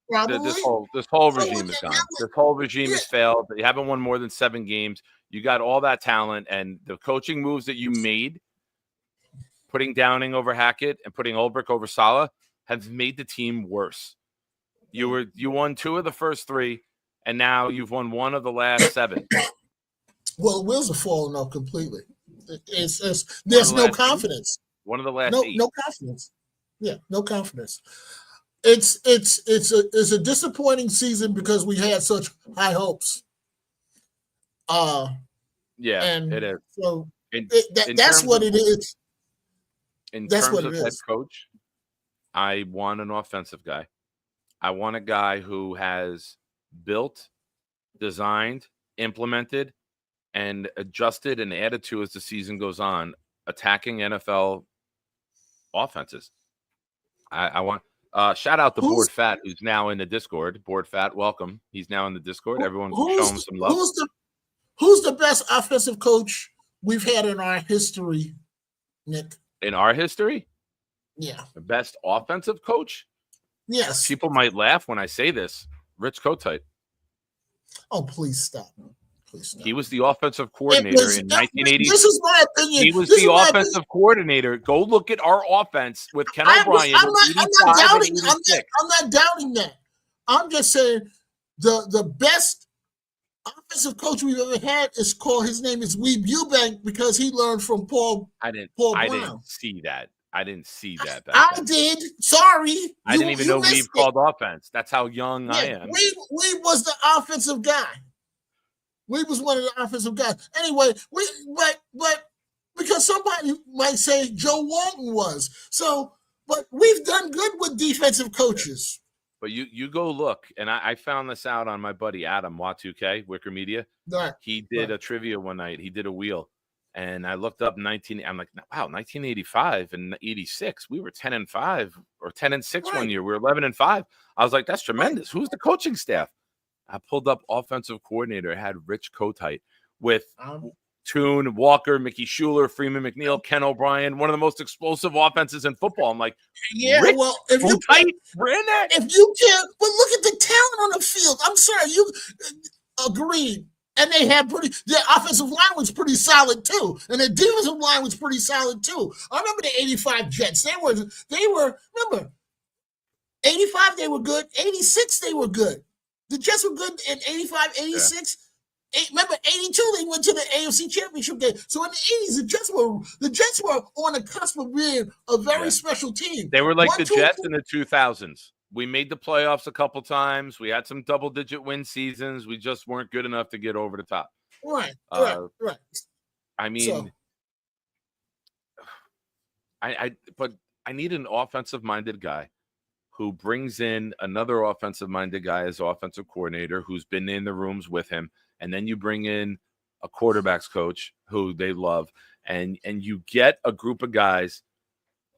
Probably. This whole regime is gone. This whole regime has failed. You haven't won more than 7 games. You got all that talent, and the coaching moves that you made, putting Downing over Hackett and putting Ulbrich over Salah, have made the team worse. You won 2 of the first 3, and now you've won 1 of the last 7. Well, wheels are falling off completely. There's no confidence. 1 of the last 8. No confidence. Yeah, no confidence. It's a disappointing season because we had such high hopes. Yeah, and it is. So that's what it is. In terms of head coach, I want an offensive guy. I want a guy who has built, designed, implemented, and adjusted and added to as the season goes on, attacking NFL offenses. I want shout out to Board Fat, who's now in the Discord. Board Fat, welcome. He's now in the Discord. Everyone show him some love. Who's the best offensive coach we've had in our history, Nick? In our history? Yeah. The best offensive coach? Yes. People might laugh when I say this. Rich Kotite. Oh, please stop. Please stop. He was the offensive coordinator in 1980. This is my opinion. He was the offensive coordinator. Go look at our offense with Ken O'Brien. I'm not doubting that. I'm just saying the best offensive coach we've ever had is called. His name is Weeb Eubank because he learned from Paul. I didn't see that. I didn't see that. I did. Sorry, I didn't even know Weeb called offense. That's how young I am. Weeb was the offensive guy. Weeb was one of the offensive guys. Anyway, but because somebody might say Joe Walton was. So, but we've done good with defensive coaches. But you go look, and I found this out on my buddy Adam Y2K, Wicker Media. Right. He did a trivia one night. He did a wheel, and I looked up I'm like, wow, 1985 and 86, we were 10-5 or 10-6 one year. We were 11-5. I was like, that's tremendous. Who's the coaching staff? I pulled up offensive coordinator. It had Rich Kotite with Toon, Walker, Mickey Schuler, Freeman McNeil, Ken O'Brien, one of the most explosive offenses in football. I'm like, yeah, Rich well, if you can't, but look at the talent on the field. I'm sorry, you agreed. And they had their offensive line was pretty solid too. And their defensive line was pretty solid too. I remember the 85 Jets. They were, remember, 85, they were good. 86, they were good. The Jets were good in 85, 86. Yeah. Remember, 82, they went to the AFC Championship game. So in the 80s, the Jets were on the cusp of being a very special team. They were like the Jets in the 2000s. We made the playoffs a couple times. We had some double-digit win seasons. We just weren't good enough to get over the top. Right. I mean, but I need an offensive-minded guy who brings in another offensive-minded guy as offensive coordinator who's been in the rooms with him, and then you bring in a quarterbacks coach who they love, and you get a group of guys.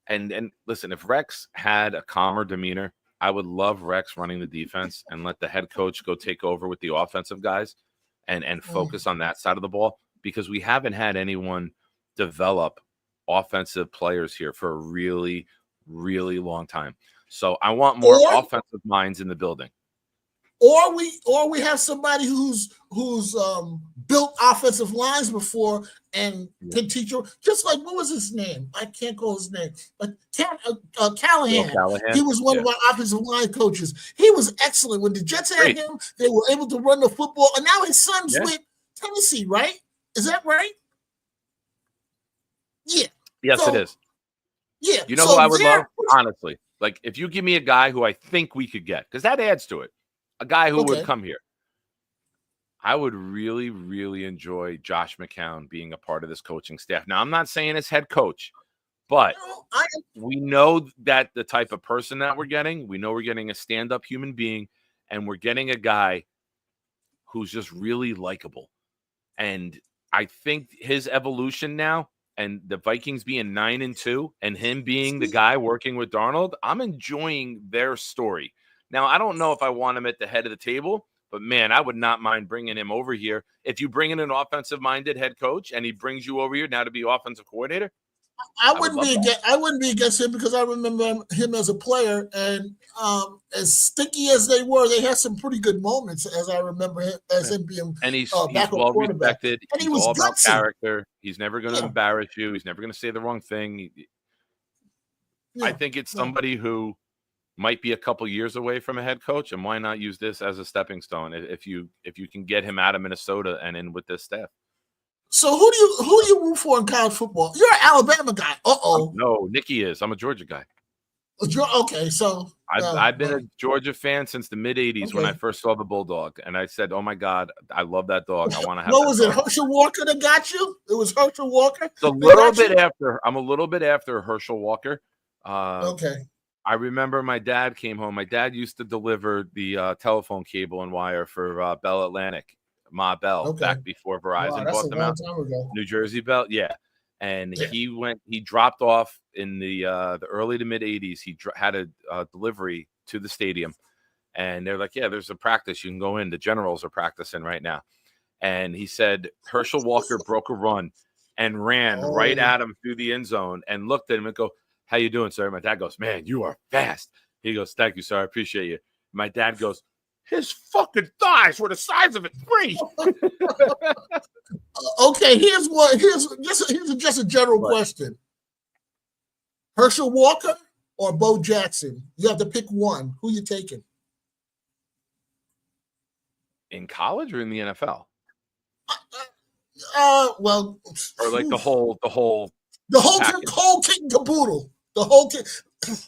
And listen, if Rex had a calmer demeanor, I would love Rex running the defense and let the head coach go take over with the offensive guys and focus on that side of the ball, because we haven't had anyone develop offensive players here for a really, really long time. So I want more offensive minds in the building. Or we have somebody who's built offensive lines before and can teach you. Just like, what was his name? I can't call his name. Callahan. He was one of our offensive line coaches. He was excellent. When the Jets had him, they were able to run the football. And now his son's with Tennessee, right? Is that right? Yeah. Yes, it is. Yeah. You know who I would love? Honestly. Like, if you give me a guy who I think we could get, because that adds to it, a guy who would come here, I would really, really enjoy Josh McCown being a part of this coaching staff. Now, I'm not saying as head coach, but we know that the type of person that we're getting, we know we're getting a stand-up human being, and we're getting a guy who's just really likable. And I think his evolution now and the Vikings being 9-2 and him being the guy working with Darnold, I'm enjoying their story. Now, I don't know if I want him at the head of the table, but man, I would not mind bringing him over here. If you bring in an offensive-minded head coach and he brings you over here now to be offensive coordinator, I wouldn't be against him because I remember him as a player, and as sticky as they were, they had some pretty good moments. As I remember him as him being, and he's well respected. And he was was all about gutsy. character. He's never going to embarrass you. He's never going to say the wrong thing. I think it's somebody who might be a couple years away from a head coach, and why not use this as a stepping stone if you can get him out of Minnesota and in with this staff. So who do you root for in college football? You're an Alabama guy. No, Nicky is. I'm a Georgia guy. Okay, so I've been a Georgia fan since the mid '80s when I first saw the Bulldog, and I said, "Oh my God, I love that dog. I want to have." What was it? Herschel Walker that got you? It was Herschel Walker. It's a little bit after. I'm a little bit after Herschel Walker. Okay. I remember my dad came home. My dad used to deliver the telephone cable and wire for Bell Atlantic. Ma Bell, back before Verizon bought them out. New Jersey Bell, yeah. And he dropped off in the early to mid 80s. He had a delivery to the stadium, and they're like, yeah, there's a practice. You can go in. The Generals are practicing right now. And he said Herschel Walker broke a run and ran right at him through the end zone and looked at him and go, how you doing, sir? My dad goes, man, you are fast. He goes, thank you, sir. I appreciate you. My dad goes, his fucking thighs were the size of a tree. Okay, here's just a general question. Herschel Walker or Bo Jackson? You have to pick one. Who you taking? In college or in the NFL? Well, or like the whole kit and caboodle. The whole kit.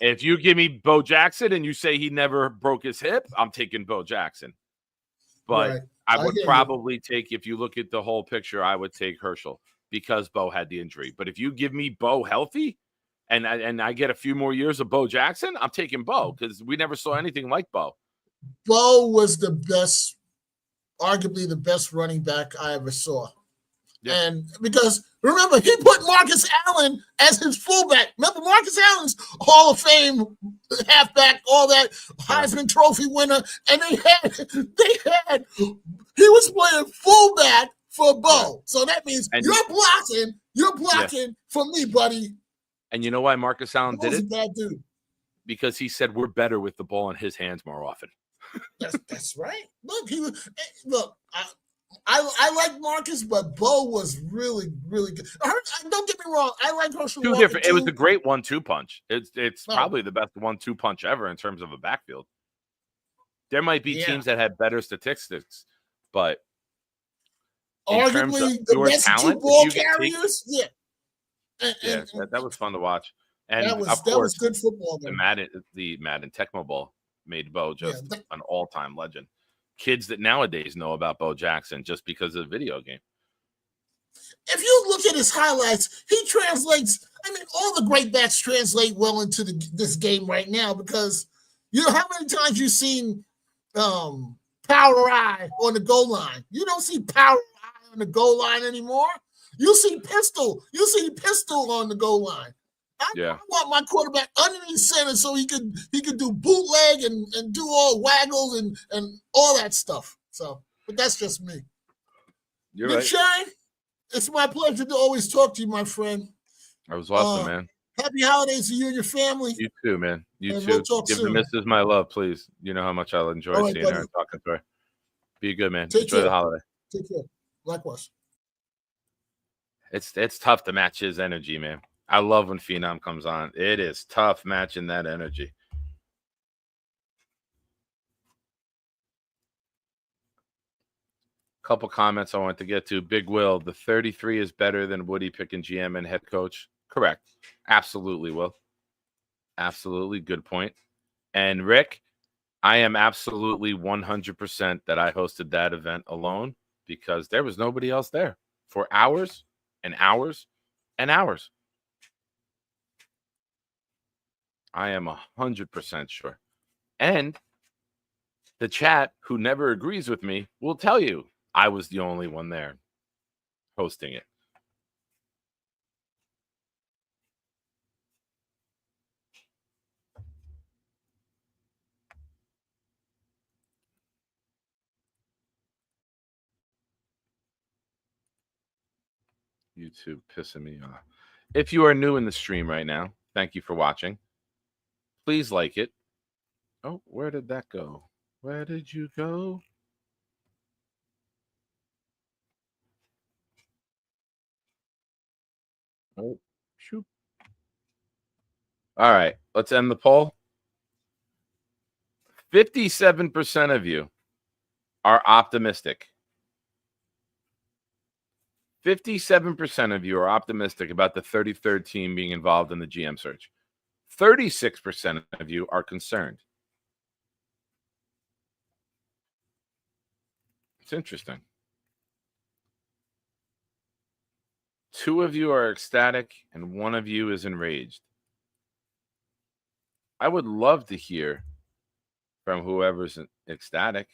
If you give me Bo Jackson and you say he never broke his hip, I'm taking Bo Jackson. But I would probably take, if you look at the whole picture, I would take Herschel because Bo had the injury. But if you give me Bo healthy and I get a few more years of Bo Jackson, I'm taking Bo because we never saw anything like Bo. Bo was the best, arguably the best running back I ever saw. Yeah. And because remember, he put Marcus Allen as his fullback. Remember, Marcus Allen's Hall of Fame halfback, all that Heisman Trophy winner, and he was playing fullback for Bo. So that means you're blocking for me, buddy. And you know why Marcus Allen did it? Bad dude. Because he said we're better with the ball in his hands more often. That's right. Look, I like Marcus, but Bo was really, really good. Don't get me wrong. I like Herschel Walker different. It was a great 1-2 punch. It's probably the best 1-2 punch ever in terms of a backfield. There might be teams that had better statistics, but arguably the best talent, 2 ball carriers. That was fun to watch. And that was good football. The Madden Tecmo Bowl made Bo just an all-time legend. Kids that nowadays know about Bo Jackson just because of the video game. If you look at his highlights, he translates. I mean, all the great backs translate well into this game right now because you know how many times you've seen Power Eye on the goal line. You don't see Power Eye on the goal line anymore. You see Pistol. You see Pistol on the goal line. I want my quarterback underneath center so he could do bootleg and do all waggles and all that stuff. So, but that's just me. You're right. Shine, it's my pleasure to always talk to you, my friend. That was awesome, man. Happy holidays to you and your family. You too, man. You and too. We'll talk Give soon. the missus my love, please. You know how much I'll enjoy seeing her and talking to her. Be good, man. Enjoy the holiday. Take care. Likewise. It's tough to match his energy, man. I love when Phenom comes on. It is tough matching that energy. Couple comments I want to get to. Big Will, the 33 is better than Woody picking GM and head coach. Correct. Absolutely, Will. Absolutely. Good point. And Rick, I am absolutely 100% that I hosted that event alone because there was nobody else there for hours and hours and hours. I am 100% sure. And the chat, who never agrees with me, will tell you I was the only one there. hosting it. YouTube pissing me off. If you are new in the stream right now, thank you for watching. Please like it. Oh, where did that go? Where did you go? Oh, shoot. All right, let's end the poll. 57% of you are optimistic. 57% of you are optimistic about the 33rd team being involved in the GM search. 36% of you are concerned. It's interesting. 2 of you are ecstatic and 1 of you is enraged. I would love to hear from whoever's ecstatic.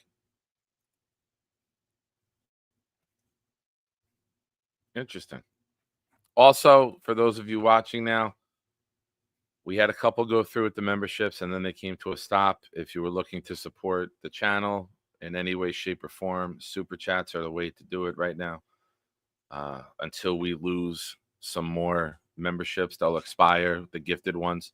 Interesting. Also, for those of you watching now, we had a couple go through with the memberships and then they came to a stop. If you were looking to support the channel in any way, shape, or form, super chats are the way to do it right now. Until we lose some more memberships, they'll expire, the gifted ones.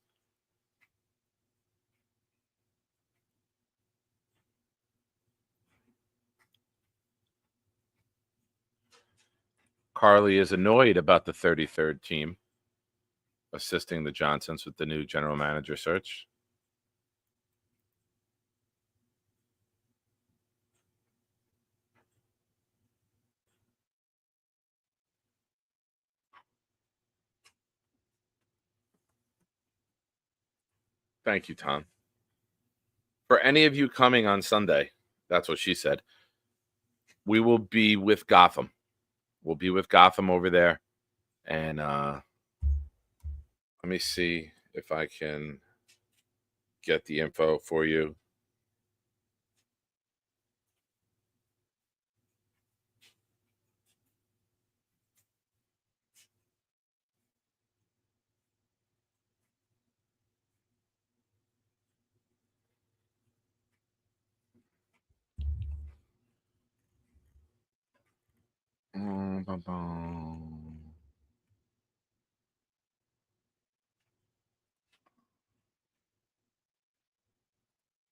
Carly is annoyed about the 33rd team assisting the Johnsons with the new general manager search. Thank you, Tom. For any of you coming on Sunday, that's what she said, we will be with Gotham. We'll be with Gotham over there. And let me see if I can get the info for you.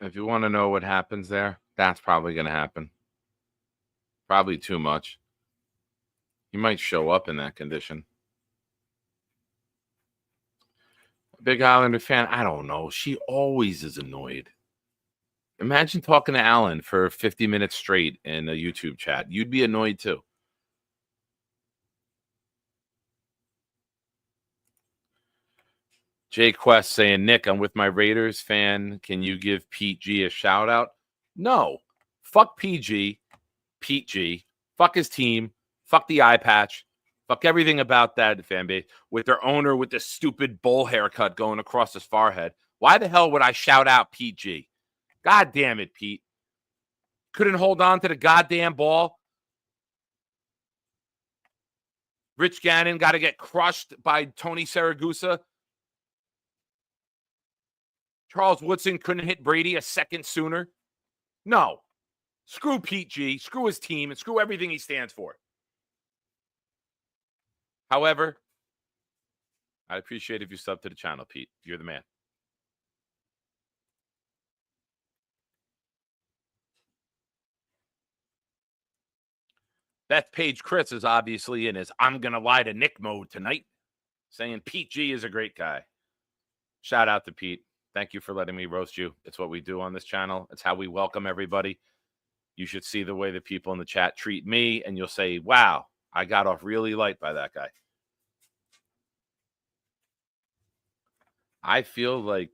If you want to know what happens there, that's probably going to happen. Probably too much. He might show up in that condition. Big Islander fan, I don't know. She always is annoyed. Imagine talking to Alan for 50 minutes straight in a YouTube chat. You'd be annoyed too. Jay Quest saying, Nick, I'm with my Raiders fan. Can you give Pete G a shout out? No. Fuck PG. Pete G. Fuck his team. Fuck the eye patch. Fuck everything about that fan base. With their owner with this stupid bowl haircut going across his forehead. Why the hell would I shout out Pete G? God damn it, Pete. Couldn't hold on to the goddamn ball. Rich Gannon got to get crushed by Tony Saragusa. Charles Woodson couldn't hit Brady a second sooner. No. Screw Pete G. Screw his team. And screw everything he stands for. However, I'd appreciate if you sub to the channel, Pete. You're the man. Beth Page Chris is obviously in his I'm going to lie to Nick mode tonight, saying Pete G is a great guy. Shout out to Pete. Thank you for letting me roast you. It's what we do on this channel. It's how we welcome everybody. You should see the way the people in the chat treat me, and you'll say, wow, I got off really light by that guy. I feel like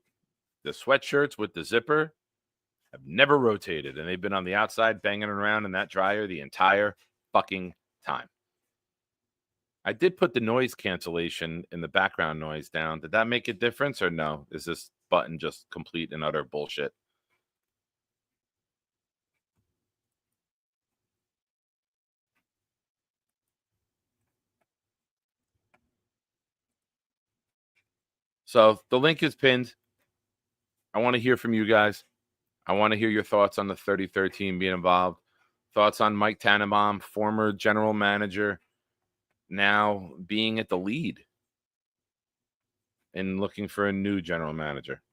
the sweatshirts with the zipper have never rotated, and they've been on the outside banging around in that dryer the entire fucking time. I did put the noise cancellation in the background noise down. Did that make a difference or no? Is this button just complete and utter bullshit? So the link is pinned. I want to hear from you guys. I want to hear your thoughts on the 33rd team being involved. Thoughts on Mike Tannenbaum, former general manager, now being at the lead and looking for a new general manager.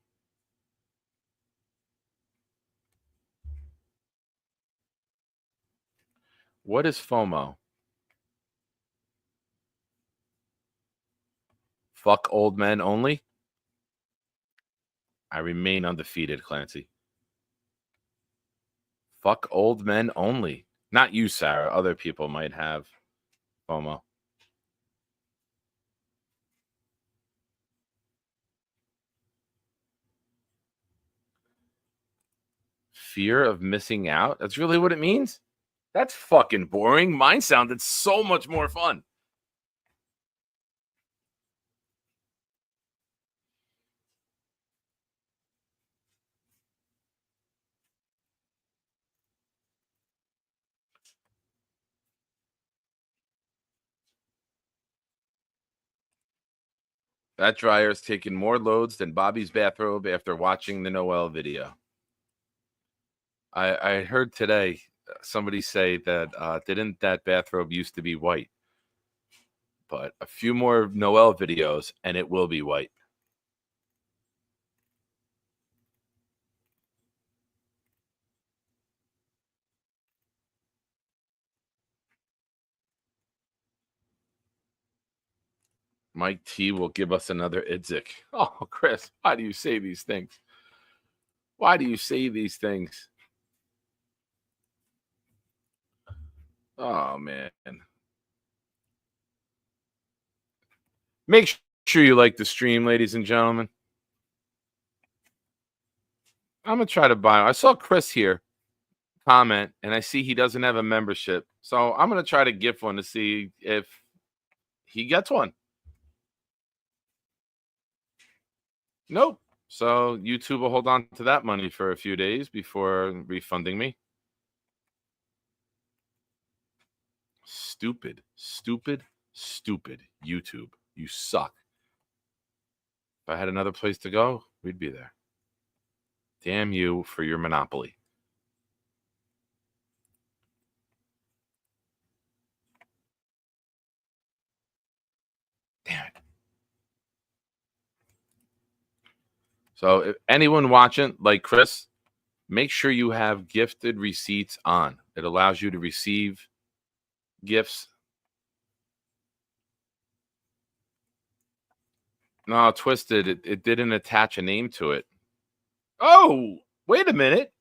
What is FOMO? Fuck old men only? I remain undefeated, Clancy. Fuck old men only. Not you, Sarah. Other people might have FOMO. Fear of missing out? That's really what it means? That's fucking boring. Mine sounded so much more fun. That dryer's taken more loads than Bobby's bathrobe after watching the Noel video. I heard today somebody say that didn't that bathrobe used to be white? But a few more Noel videos and it will be white. Mike T will give us another Idzik. Oh, Chris, why do you say these things? Why do you say these things? Oh, man. Make sure you like the stream, ladies and gentlemen. I'm going to try to buy. I saw Chris here comment, and I see he doesn't have a membership. So I'm going to try to gift one to see if he gets one. Nope. So YouTube will hold on to that money for a few days before refunding me. Stupid, stupid, stupid YouTube. You suck. If I had another place to go, we'd be there. Damn you for your monopoly. Damn it. So if anyone watching, like Chris, make sure you have gifted receipts on. It allows you to receive gifts. No, Twisted, it didn't attach a name to it. Oh, wait a minute.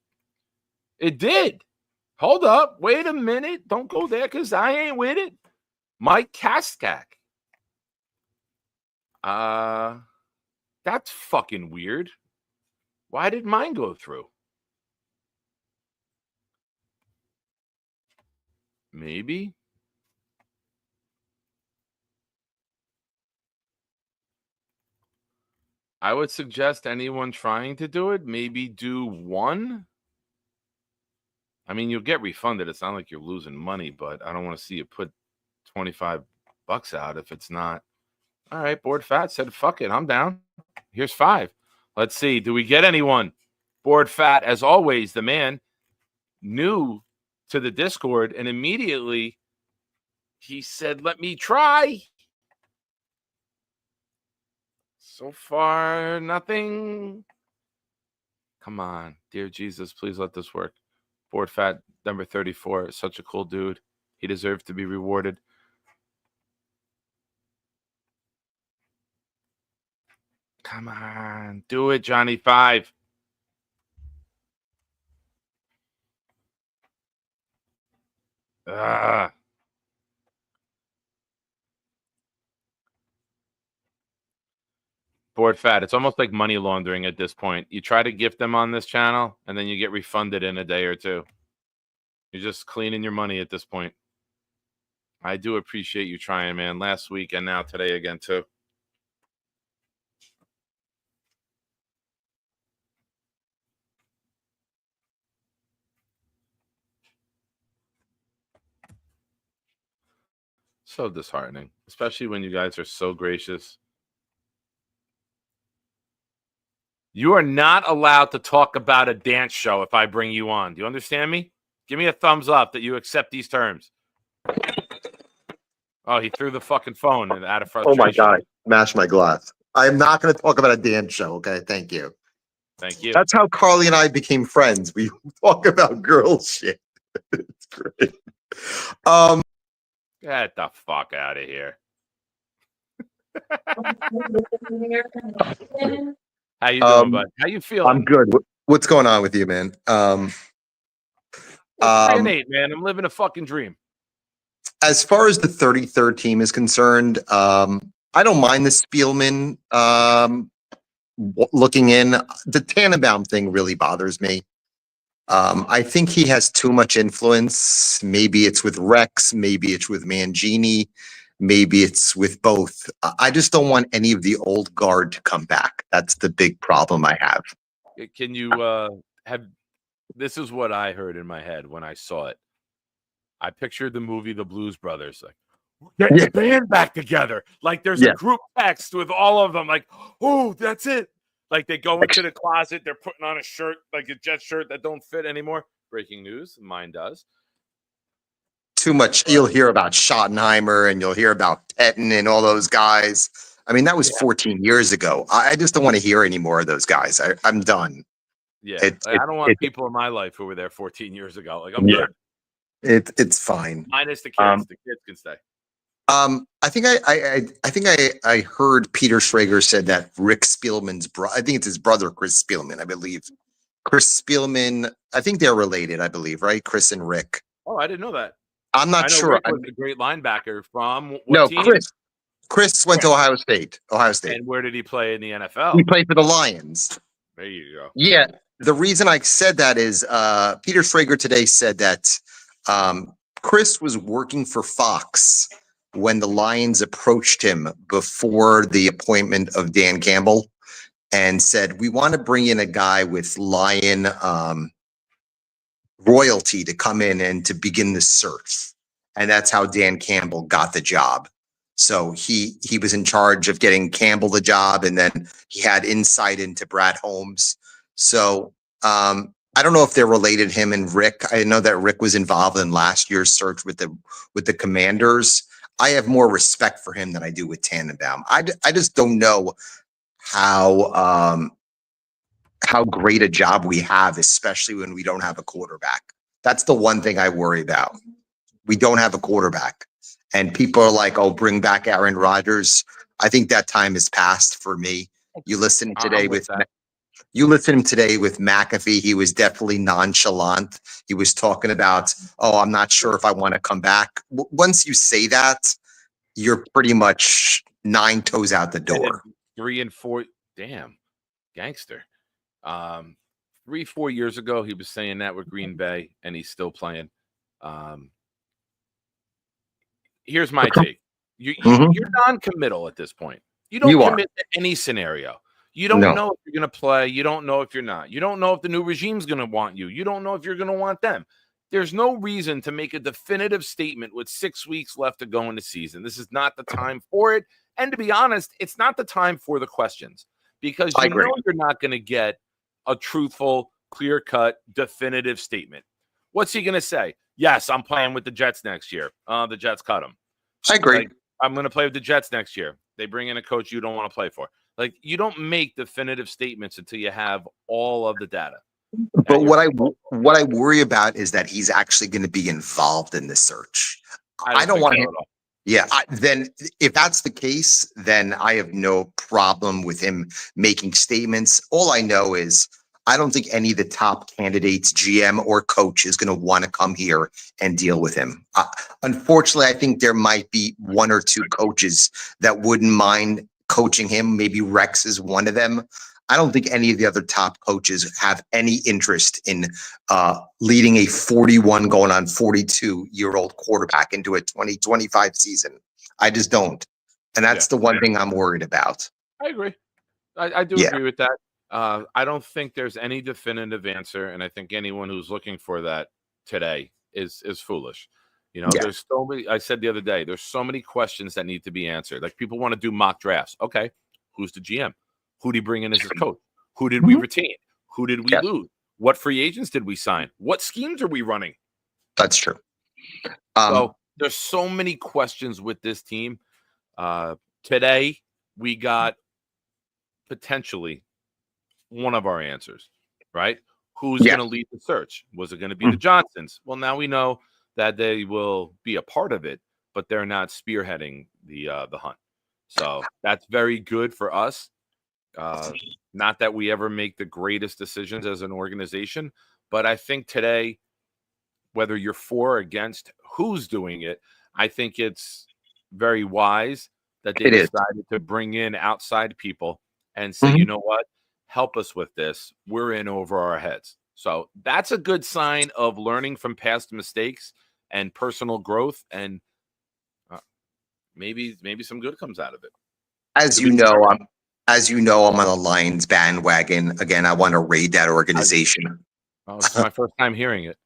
It did. Hold up. Wait a minute. Don't go there because I ain't with it. Mike Kaskak. That's fucking weird. Why did mine go through? Maybe. I would suggest anyone trying to do it, maybe do one. I mean, you'll get refunded. It's not like you're losing money, but I don't want to see you put $25 out if it's not. All right, Board Fat said, fuck it, I'm down. Here's 5. Let's see. Do we get anyone? Board Fat, as always, the man, new to the Discord, and immediately he said, let me try. So far, nothing. Come on. Dear Jesus, please let this work. Board Fat, number 34, such a cool dude. He deserves to be rewarded. Come on. Do it, Johnny 5. Ah. Board Fat, it's almost like money laundering at this point. You try to gift them on this channel, and then you get refunded in a day or two. You're just cleaning your money at this point. I do appreciate you trying, man. Last week and now today again, too. So disheartening, especially when you guys are so gracious. You are not allowed to talk about a dance show if I bring you on. Do you understand me? Give me a thumbs up that you accept these terms. Oh, he threw the fucking phone out of frustration. Oh my God. Mash my glass. I'm not going to talk about a dance show. Okay. Thank you. Thank you. That's how Carly and I became friends. We talk about girl shit. It's great. Get the fuck out of here. How you doing, bud? How you feeling? I'm good. What's going on with you, man? 3-8, man. I'm living a fucking dream. As far as the 33rd team is concerned, I don't mind the Spielman looking in. The Tannenbaum thing really bothers me. I think he has too much influence. Maybe it's with Rex. Maybe it's with Mangini. Maybe it's with both. I just don't want any of the old guard to come back. That's the big problem I have. Can you have? This is what I heard in my head when I saw it. I pictured the movie The Blues Brothers, like getting the band back together. Like there's a group text with all of them. Like, oh, that's it. Like they go into the closet, they're putting on a shirt, like a Jet shirt that don't fit anymore. Breaking news, mine does. Too much. You'll hear about Schottenheimer and you'll hear about Pettin and all those guys. I mean, that was 14 years ago. I just don't want to hear any more of those guys. I'm done. Yeah, I don't want people in my life who were there 14 years ago. Like I'm good. It's fine. Minus the kids. The kids can stay. I think I heard Peter Schrager said that Rick Spielman's brother. I think it's his brother, Chris Spielman. I believe Chris Spielman. I think they're related. I believe, right? Chris and Rick. Oh, I didn't know that. I'm not sure. Rick was a great linebacker from what team? Chris went to Ohio State. And where did he play in the NFL? He played for the Lions. There you go. Yeah. The reason I said that is Peter Schrager today said that Chris was working for Fox when the Lions approached him before the appointment of Dan Campbell and said, we want to bring in a guy with Lion royalty to come in and to begin the search. And that's how Dan Campbell got the job. So he was in charge of getting Campbell the job, and then he had insight into Brad Holmes. So I don't know if they're related, him and Rick. I know that Rick was involved in last year's search with the Commanders. I have more respect for him than I do with Tannenbaum. I just don't know how great a job we have, especially when we don't have a quarterback. That's the one thing I worry about. We don't have a quarterback. And people are like, oh, bring back Aaron Rodgers. I think that time has passed for me. You listen today with McAfee. He was definitely nonchalant. He was talking about, oh, I'm not sure if I want to come back. Once you say that, you're pretty much 9 toes out the door. 3 and 4. Damn. Gangster. 3-4 years ago, he was saying that with Green Bay, and he's still playing. Here's my take. You're non-committal at this point. You don't commit to any scenario. You don't know if you're going to play. You don't know if you're not. You don't know if the new regime's going to want you. You don't know if you're going to want them. There's no reason to make a definitive statement with 6 weeks left to go in the season. This is not the time for it. And to be honest, it's not the time for the questions, because you know you're not going to get a truthful, clear-cut, definitive statement. What's he going to say? Yes, I'm playing with the Jets next year. The Jets cut him. I agree. Like, I'm going to play with the Jets next year. They bring in a coach you don't want to play for. Like, you don't make definitive statements until you have all of the data. But what I worry about is that he's actually going to be involved in the search. I don't want to. Yeah. Then if that's the case, then I have no problem with him making statements. All I know is I don't think any of the top candidates, GM or coach, is going to want to come here and deal with him. Unfortunately, I think there might be 1 or 2 coaches that wouldn't mind coaching him. Maybe Rex is one of them. I don't think any of the other top coaches have any interest in leading a 41 going on 42-year-old quarterback into a 2025 season. I just don't. And that's the one thing I'm worried about. I agree. I do agree with that. I don't think there's any definitive answer, and I think anyone who's looking for that today is foolish. You know, there's so many. I said the other day, there's so many questions that need to be answered. Like, people want to do mock drafts. Okay, who's the GM? Who do you bring in as his coach? Who did we retain? Who did we lose? What free agents did we sign? What schemes are we running? That's true. So there's so many questions with this team. Today, we got potentially one of our answers, right? Who's going to lead the search? Was it going to be the Johnsons? Well, now we know that they will be a part of it, but they're not spearheading the hunt. So that's very good for us. Not that we ever make the greatest decisions as an organization, but I think today, whether you're for or against who's doing it, I think it's very wise that they decided to bring in outside people and say, you know what, help us with this. We're in over our heads. So that's a good sign of learning from past mistakes and personal growth, and maybe some good comes out of it. As you know, I'm on the Lions bandwagon. Again, I want to raid that organization. It's my first time hearing it.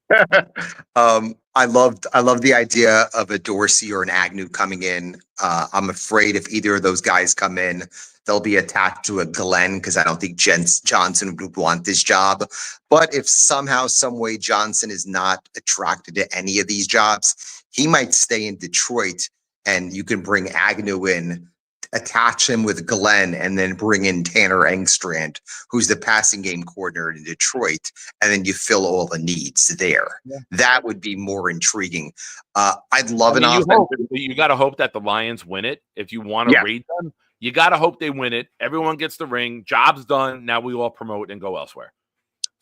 I love the idea of a Dorsey or an Agnew coming in. I'm afraid if either of those guys come in, they'll be attached to a Glenn, because I don't think Johnson would want this job. But if somehow, some way Johnson is not attracted to any of these jobs, he might stay in Detroit, and you can bring Agnew in, attach him with Glenn, and then bring in Tanner Engstrand, who's the passing game coordinator in Detroit, and then you fill all the needs there. Yeah. That would be more intriguing. I'd love an offense. You got to hope that the Lions win it. If you want to read them, you got to hope they win it. Everyone gets the ring. Job's done. Now we all promote and go elsewhere.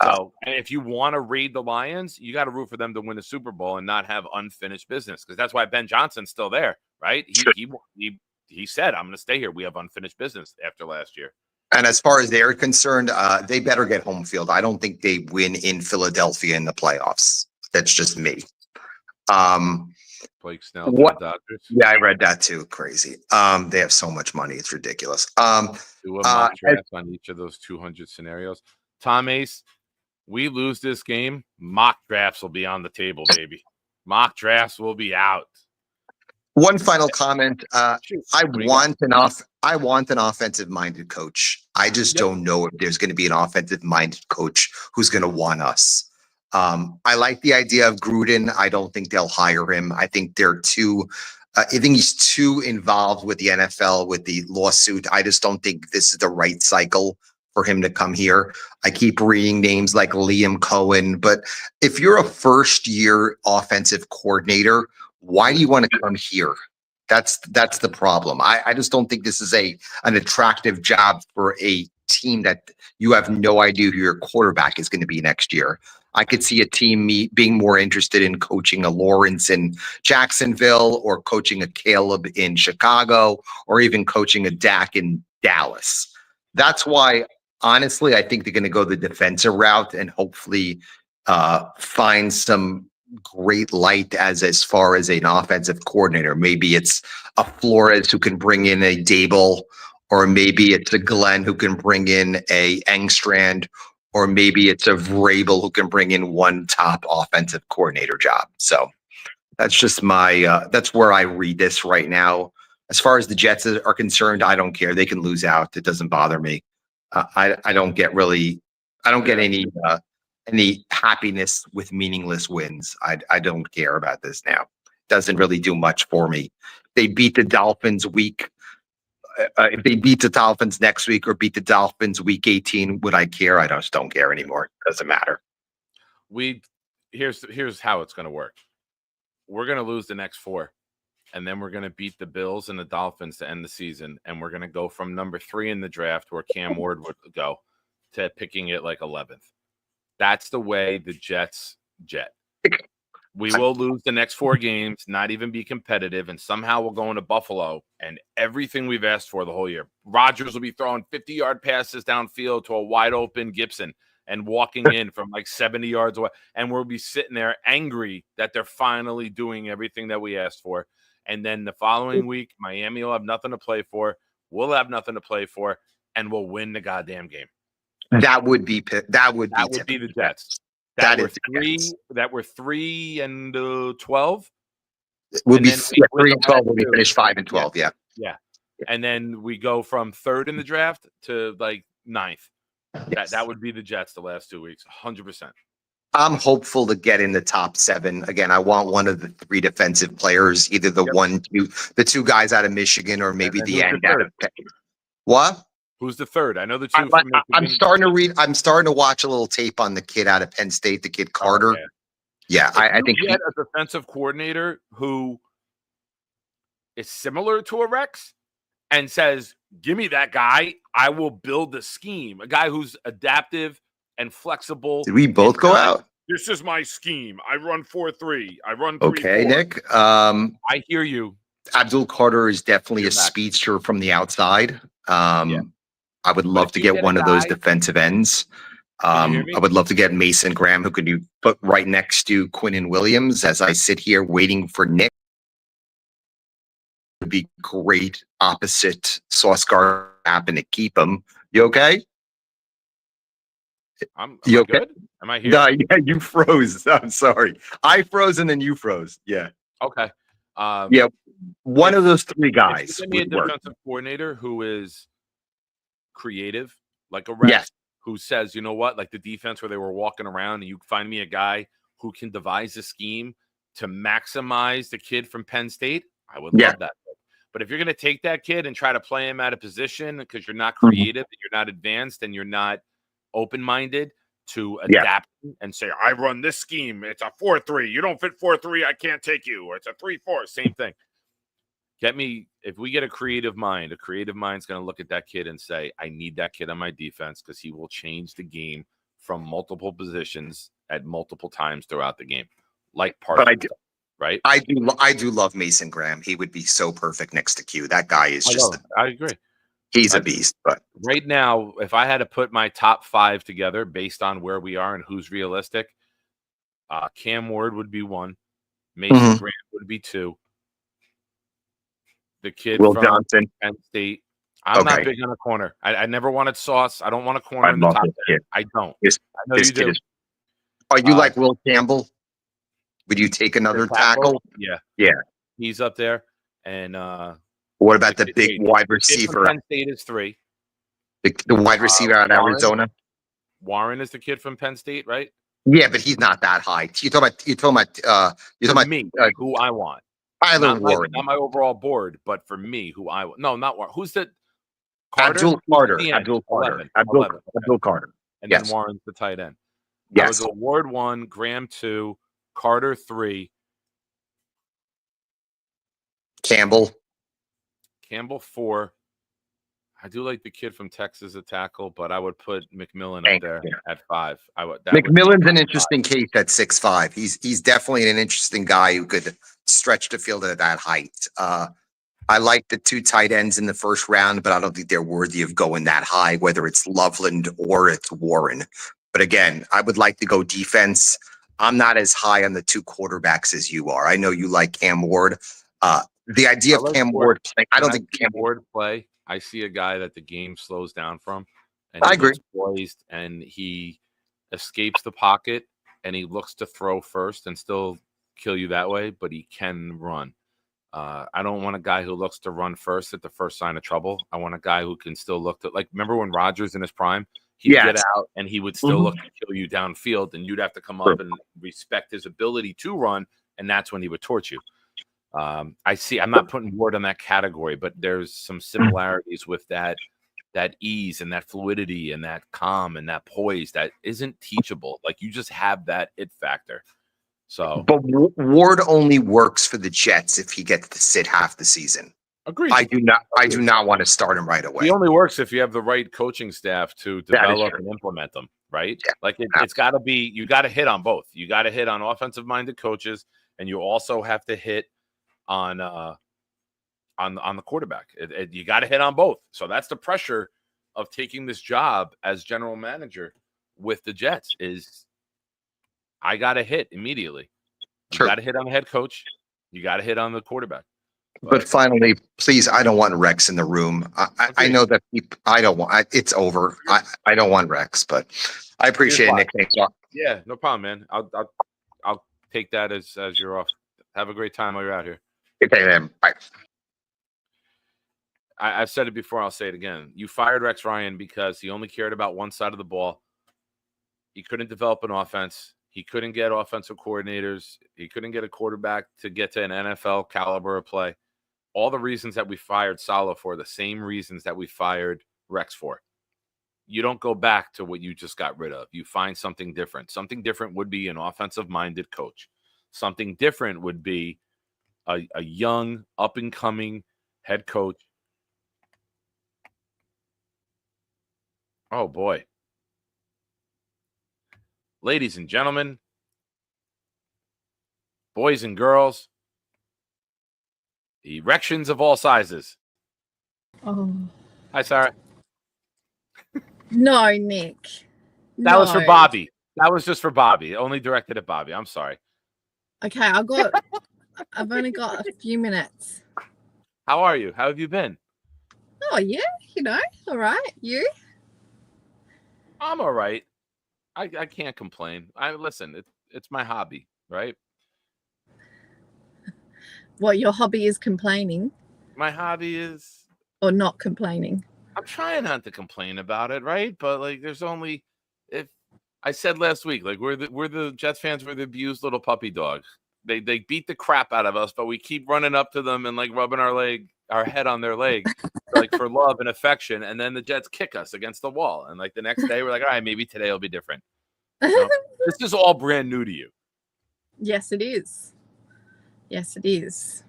So, and if you want to read the Lions, you got to root for them to win the Super Bowl and not have unfinished business, because that's why Ben Johnson's still there, right? He said, I'm going to stay here. We have unfinished business after last year. And as far as they're concerned, they better get home field. I don't think they win in Philadelphia in the playoffs. That's just me. Blake Snell, Dodgers. Yeah, I read that too. Crazy. They have so much money. It's ridiculous. Do a mock draft on each of those 200 scenarios. Tom Ace, we lose this game, mock drafts will be on the table, baby. Mock drafts will be out. One final comment. I want an offensive-minded coach. I just don't know if there's going to be an offensive-minded coach who's going to want us. I like the idea of Gruden. I don't think they'll hire him. I think they're too. I think he's too involved with the NFL with the lawsuit. I just don't think this is the right cycle for him to come here. I keep reading names like Liam Cohen, but if you're a first-year offensive coordinator, why do you want to come here? That's the problem. I just don't think this is an attractive job for a team that you have no idea who your quarterback is going to be next year. I could see a team being more interested in coaching a Lawrence in Jacksonville, or coaching a Caleb in Chicago, or even coaching a Dak in Dallas. That's why, honestly, I think they're going to go the defensive route and hopefully find some great light as far as an offensive coordinator. Maybe it's a Flores who can bring in a Dable, or maybe it's a Glenn who can bring in a Engstrand, or maybe it's a Vrabel who can bring in one top offensive coordinator job. So that's just that's where I read this right now. As far as the Jets are concerned, I don't care. They can lose out. It doesn't bother me. I don't get any happiness with meaningless wins. I don't care about this now. It doesn't really do much for me. They beat the Dolphins if they beat the Dolphins next week, or beat the Dolphins week 18, would I care? I just don't care anymore. It doesn't matter. Here's how it's going to work. We're going to lose the next 4, and then we're going to beat the Bills and the Dolphins to end the season, and we're going to go from number 3 in the draft, where Cam Ward would go, to picking it like 11th. That's the way the Jets jet. We will lose the next 4 games, not even be competitive, and somehow we'll go into Buffalo, and everything we've asked for the whole year. Rodgers will be throwing 50-yard passes downfield to a wide-open Gibson and walking in from like 70 yards away, and we'll be sitting there angry that they're finally doing everything that we asked for. And then the following week, Miami will have nothing to play for, we'll have nothing to play for, and we'll win the goddamn game. That would be the Jets. That were 3-12. Would be 3-12. Will be finished 5-12. Yeah. And then we go from 3rd in the draft to like 9th. That would be the Jets the last 2 weeks, 100%. I'm hopeful to get in the top 7. Again, I want one of the 3 defensive players, either the 2 guys out of Michigan, or maybe the end out of what? Who's the third? I know the 2 from I'm starting to read. I'm starting to watch a little tape on the kid out of Penn State, the kid Carter. Oh, yeah, I think he had a defensive coordinator who is similar to a Rex and says, "Give me that guy. I will build the scheme." A guy who's adaptive and flexible. Did we both go out? This is my scheme. I run 4-3. I run 3-4. Okay, Nick. I hear you. Abdul Carter is definitely a speedster from the outside. I would love to get one of those defensive ends. I would love to get Mason Graham, who could you put right next to Quinnen Williams as I sit here waiting for Nick. Would be great opposite Sauce Gardner happen to keep him. You okay? Am I good? Am I here? No, yeah, you froze. I'm sorry. I froze and then you froze. Yeah. Okay. Yeah, one of those 3 guys. Give me a defensive coordinator who is creative, like a Rex, who says, you know what, like the defense where they were walking around, and you find me a guy who can devise a scheme to maximize the kid from Penn State. I would love that. But if you're going to take that kid and try to play him out of position because you're not creative, and you're not advanced, and you're not open-minded to adapt and say, I run this scheme. It's a 4-3. You don't fit 4-3. I can't take you. Or it's a 3-4. Same thing. If we get a creative mind's going to look at that kid and say, I need that kid on my defense because he will change the game from multiple positions at multiple times throughout the game. Like Parsons, right? I do love Mason Graham. He would be so perfect next to Q. That guy is I agree. He's a beast. But right now, if I had to put my top 5 together based on where we are and who's realistic, Cam Ward would be 1. Mason Graham would be 2. The kid Will from Johnson, Penn State. I'm not big on a corner. I never wanted Sauce. I don't want a corner in the top 10. I don't. I know you do. Are you like Will Campbell? Would you take another tackle? Yeah. He's up there. And what about the big wide receiver? Penn State is 3. The wide receiver out of Arizona. Warren is the kid from Penn State, right? Yeah, but he's not that high. You're talking about me, who I want. Tyler Warren. Not my overall board, but for me, who I want. No, not Warren. Who's the Carter? Abdul Carter. Abdul Carter. And then Warren's the tight end. Yes. I would go Ward 1, Graham 2, Carter 3. Campbell 4. I do like the kid from Texas at tackle, but I would put McMillan up there at 5. McMillan's an interesting case at 6'5". He's definitely an interesting guy who could stretch the field at that height. I like the 2 tight ends in the first round, but I don't think they're worthy of going that high, whether it's Loveland or it's Warren. But again, I would like to go defense. I'm not as high on the 2 quarterbacks as you are. I know you like Cam Ward. The idea of Cam Ward playing, I don't think Cam Ward play. I see a guy that the game slows down from. And I agree. Poised, and he escapes the pocket, and he looks to throw first and still kill you that way, but he can run. I don't want a guy who looks to run first at the first sign of trouble. I want a guy who can still look to, like, remember when Rodgers in his prime, he'd get out and he would still look to kill you downfield, and you'd have to come up and respect his ability to run, and that's when he would torch you. I'm not putting Ward on that category, but there's some similarities with that ease and that fluidity and that calm and that poise that isn't teachable. Like, you just have that it factor. So, but Ward only works for the Jets if he gets to sit half the season. Agreed. I do not want to start him right away. He only works if you have the right coaching staff to develop and implement them, right? Yeah. Like it's got to be, you got to hit on both. You got to hit on offensive minded coaches, and you also have to hit on the quarterback. You got to hit on both. So that's the pressure of taking this job as general manager with the Jets is I got to hit immediately. You got to hit on the head coach. You got to hit on the quarterback. But finally, please, I don't want Rex in the room. I know that I don't want. It's over. I don't want Rex, but I appreciate it, Nick. Thanks. Yeah, no problem, man. I'll take that as you're off. Have a great time while you're out here. Okay, then. Bye. I've said it before. I'll say it again. You fired Rex Ryan because he only cared about one side of the ball. He couldn't develop an offense. He couldn't get offensive coordinators. He couldn't get a quarterback to get to an NFL caliber of play. All the reasons that we fired Saleh for, the same reasons that we fired Rex for. You don't go back to what you just got rid of. You find something different. Something different would be an offensive-minded coach. Something different would be a young, up-and-coming head coach. Oh, boy. Ladies and gentlemen, boys and girls, erections of all sizes. Oh. Hi, Sarah. No, Nick. That was for Bobby. That was just for Bobby. Only directed at Bobby. I'm sorry. Okay, I've only got a few minutes. How are you? How have you been? Oh, yeah, all right. You? I'm all right. I can't complain. Listen, it's my hobby, right? What, your hobby is complaining? My hobby is... Or not complaining? I'm trying not to complain about it, right? But like, there's only... If I said last week, like we're the Jets fans, we're the abused little puppy dogs. They beat the crap out of us, but we keep running up to them and like rubbing our head on their leg, like for love and affection. And then the Jets kick us against the wall. And like the next day, we're like, all right, maybe today will be different. This is all brand new to you. Yes, it is. Yes, it is.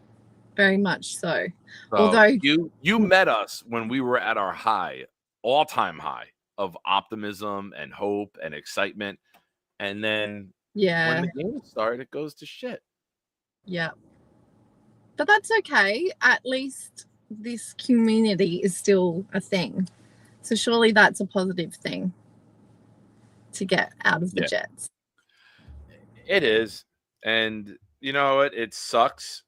Very much so. So although you met us when we were at our high, all-time high of optimism and hope and excitement. And then when the game started, it goes to shit. Yeah. But that's okay. At least this community is still a thing. So surely that's a positive thing to get out of the Jets. It is. And you know what? It sucks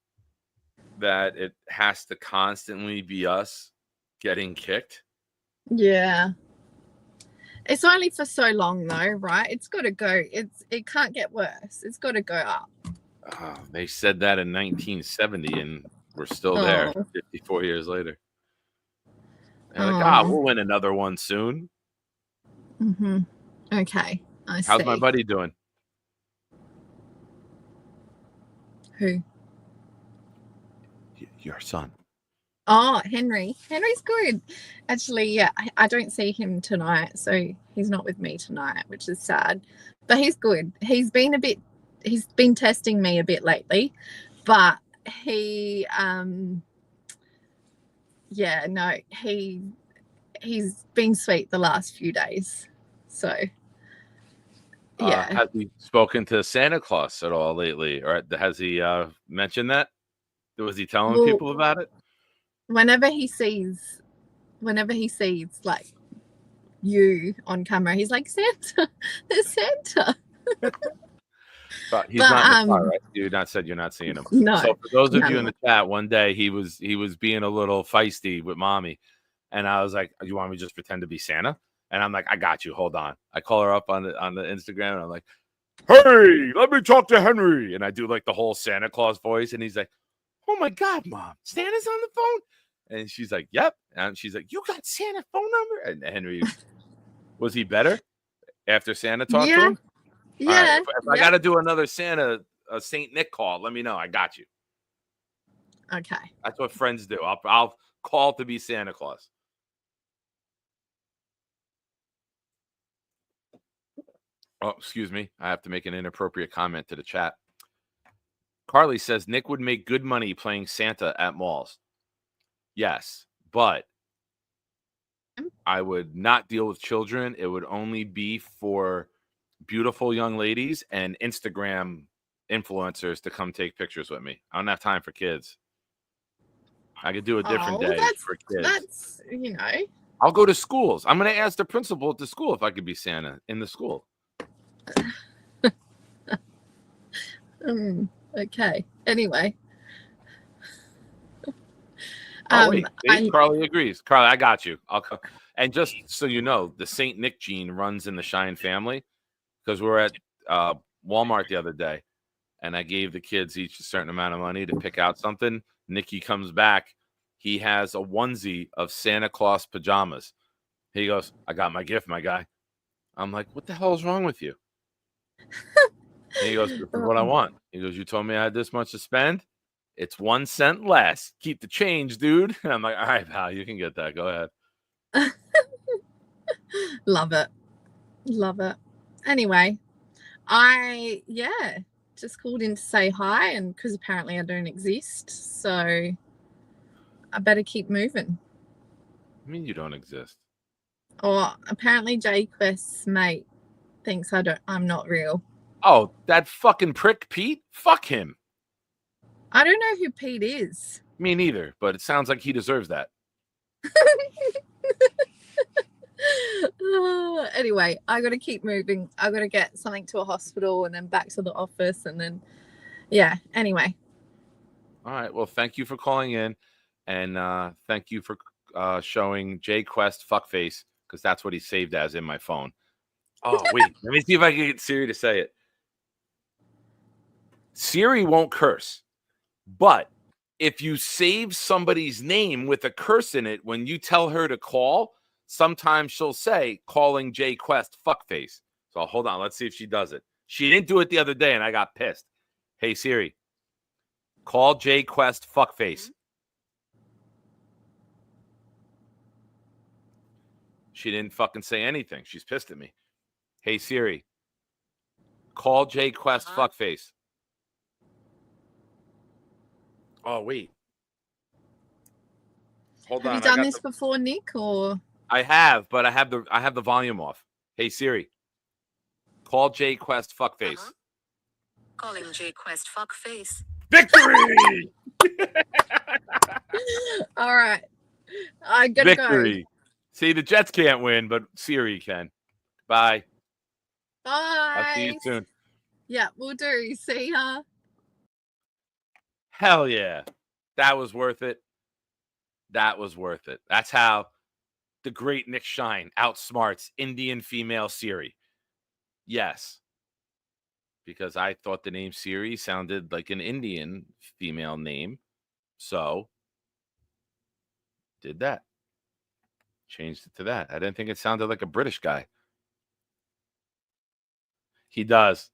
that it has to constantly be us getting kicked. Yeah. It's only for so long though, right? It's got to go. It can't get worse. It's got to go up. Oh, they said that in 1970 and we're still there 54 years later. And like, we'll win another one soon. Mm-hmm. Okay. How's my buddy doing? Who? Your son. Oh, Henry. Henry's good. Actually, yeah, I don't see him tonight, so he's not with me tonight, which is sad. But he's good. He's been testing me a bit lately, but he's been sweet the last few days. So yeah. Has he spoken to Santa Claus at all lately? Or has he mentioned that? Was he telling people about it? Whenever he sees like you on camera, he's like, Santa, there's Santa. But he's not in the car, right? You said you're not seeing him. No. So for those of you in the chat, one day he was being a little feisty with mommy, and I was like, "You want me to just pretend to be Santa?" And I'm like, "I got you. Hold on." I call her up on the Instagram, and I'm like, "Hey, let me talk to Henry," and I do like the whole Santa Claus voice, and he's like, "Oh my God, Mom, Santa's on the phone." And she's like, "Yep." And she's like, "You got Santa's phone number?" And Henry, was he better after Santa talked to him? Yeah. Right. If I got to do another Saint Nick call, let me know. I got you. Okay. That's what friends do. I'll call to be Santa Claus. Oh, excuse me. I have to make an inappropriate comment to the chat. Carly says Nick would make good money playing Santa at malls. Yes, but I would not deal with children. It would only be for beautiful young ladies and Instagram influencers to come take pictures with me. I don't have time for kids. I could do a different day for kids. That's, I'll go to schools. I'm going to ask the principal at the school if I could be Santa in the school. Okay. Anyway. Wait. Carly agrees. Carly, I got you. And just so you know, the Saint Nick gene runs in the Shine family, because we were at Walmart the other day, and I gave the kids each a certain amount of money to pick out something. Nikki comes back. he has a onesie of Santa Claus pajamas. He goes, I got my gift, my guy. I'm like, what the hell is wrong with you? And he goes, this is what I want. He goes, you told me I had this much to spend. It's 1 cent less. Keep the change, dude. And I'm like, all right, pal, you can get that. Go ahead. Love it. Love it. Anyway, I just called in to say hi, and because apparently I don't exist, so I better keep moving. I mean, you don't exist. Or apparently JQuest's mate thinks I'm not real. Oh, that fucking prick Pete? Fuck him. I don't know who Pete is. Me neither, but it sounds like he deserves that. Anyway, I got to keep moving. I got to get something to a hospital and then back to the office, and then anyway. All right, well, thank you for calling in, and thank you for showing JQuest fuckface, because that's what he saved as in my phone. Oh, wait, let me see if I can get Siri to say it. Siri won't curse, but if you save somebody's name with a curse in it, when you tell her to call, sometimes she'll say, calling JQuest fuckface. So hold on, let's see if she does it. She didn't do it the other day, and I got pissed. Hey, Siri, call JQuest fuckface. She didn't fucking say anything. She's pissed at me. Hey, Siri, call JQuest fuckface. Oh, wait. Hold on. Have you done this before, Nick, or? I have, but I have the volume off. Hey, Siri, call JQuest fuckface. Calling JQuest fuckface. Victory! All right. I gotta Victory. go. See, the Jets can't win, but Siri can. Bye. Bye. I'll see you soon. Yeah, we'll do. See ya. Hell yeah. That was worth it. That was worth it. That's how the great Nick Shine outsmarts Indian female Siri. Yes. Because I thought the name Siri sounded like an Indian female name. So, did that. Changed it to that. I didn't think it sounded like a British guy. He does.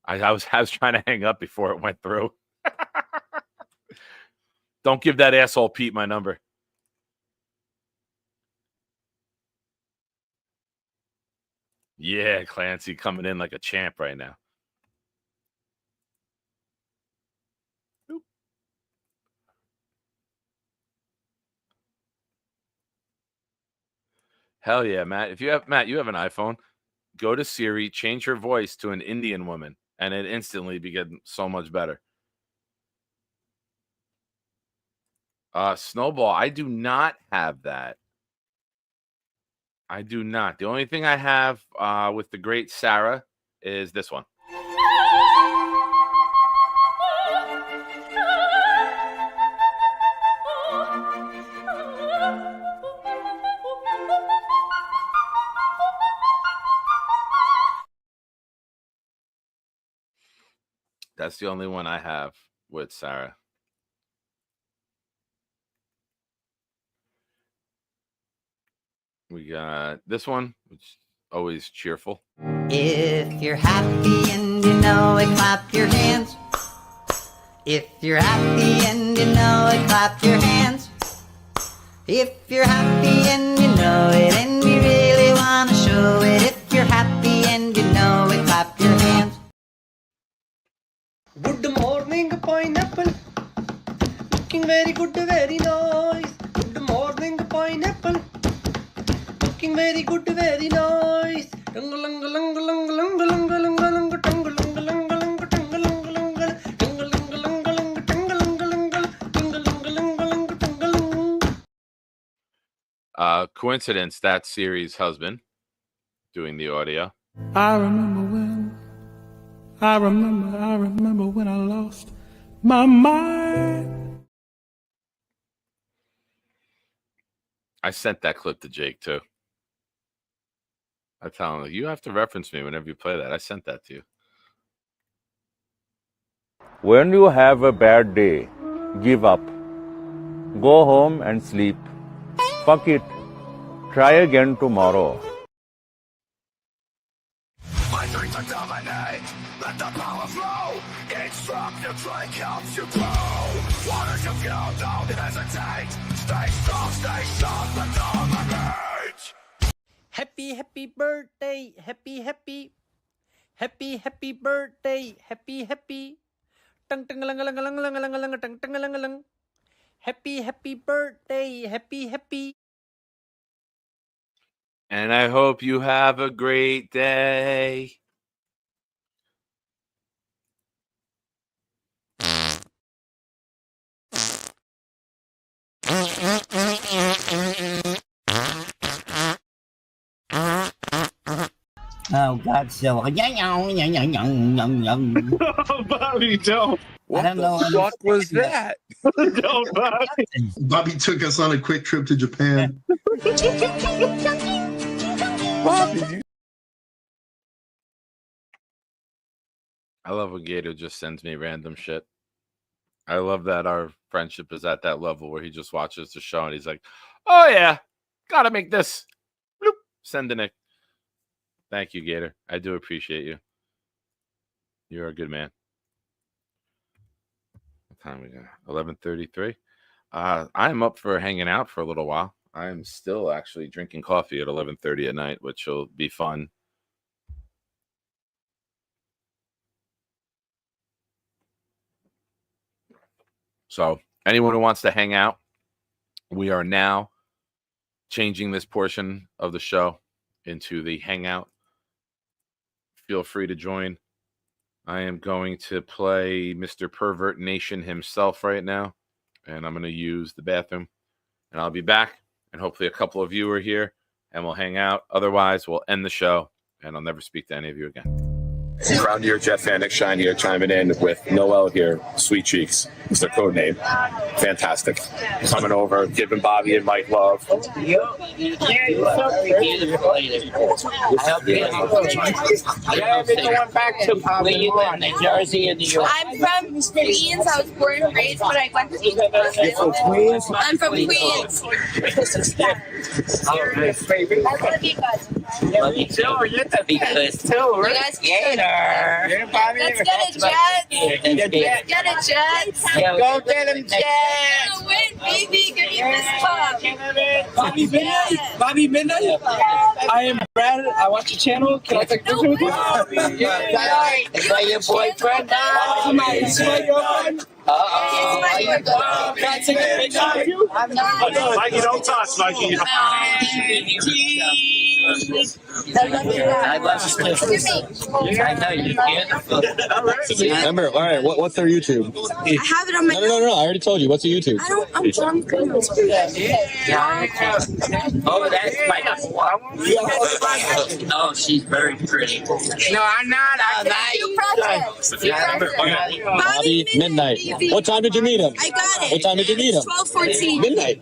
I was trying to hang up before it went through. Don't give that asshole Pete my number. Yeah, Clancy coming in like a champ right now. Oop. Hell yeah, Matt. You have an iPhone. Go to Siri, change her voice to an Indian woman, and it instantly becomes so much better. Snowball, I do not have that. I do not. The only thing I have with the great Sarah is this one. That's the only one I have with Sarah. We got this one, which is always cheerful. If you're happy and you know it, clap your hands. If you're happy and you know it, clap your hands. If you're happy and you know it, and we really want to show it. If you're happy and you know it, clap your hands. Good morning, pineapple. Looking very good, very nice. Good morning, pineapple. Looking very good, very nice. Coincidence, that Siri's husband doing the audio. I remember when I lost my mind. I sent that clip to Jake too. I tell him, you have to reference me whenever you play that. I sent that to you. When you have a bad day, give up. Go home and sleep. Fuck it. Try again tomorrow. My dreams are dominate. Let the power flow. Instruct the drink helps you grow. Water to feel, don't hesitate. Stay strong, but dominate. Happy birthday, happy birthday, happy. Tung tung lang lang lang lang lang lang tung tung lang lang. Happy birthday, happy. And I hope you have a great day. Oh, God, so. Bobby, don't. What I don't know. the fuck was that? Don't, Bobby. Bobby took us on a quick trip to Japan. Bobby. I love when Gator just sends me random shit. I love that our friendship is at that level where he just watches the show and he's like, oh yeah, gotta make this. Bloop. Send to Nick. Thank you, Gator. I do appreciate you. You're a good man. What time we got? 11:33. I'm up for hanging out for a little while. I'm still actually drinking coffee at 11:30 at night, which will be fun. So anyone who wants to hang out, we are now changing this portion of the show into the hangout. Feel free to join. I am going to play Mr. Pervert Nation himself right now, and I'm going to use the bathroom, and I'll be back, and hopefully a couple of you are here, and we'll hang out. Otherwise, we'll end the show, and I'll never speak to any of you again. Round here, Jeff Vanek Shine here, chiming in with Noel here, Sweet Cheeks. It's their code name. Fantastic. Coming over, giving Bobby and Mike love. I hope you going back to where you live, New Jersey and New York. I'm from Queens. I was born and raised, but I went to school. You're from Queens? I'm from Queens. I love you guys. Love you too. You're the best too. You guys Gator. Let's get it, Jets. Let's get it, Jets. Go get him, Jets. Win, baby. Give me this cup. Bobby Midnight. Bobby Midnight. I am Brad. I watch your channel. Can I take a picture with you? Is that your boyfriend? Is my girlfriend? Uh-oh. Can I take a picture with you? Mikey, don't touch, Mikey. I love you. I know you're beautiful. Remember, all right, what's their YouTube? I have it on my. No, I already told you. What's the YouTube? I'm drunk. Oh, that's my. Oh, she's very pretty. No, I'm not. Bobby Midnight. What time did you meet him? I got it. What time did you meet him? 12:14. Midnight.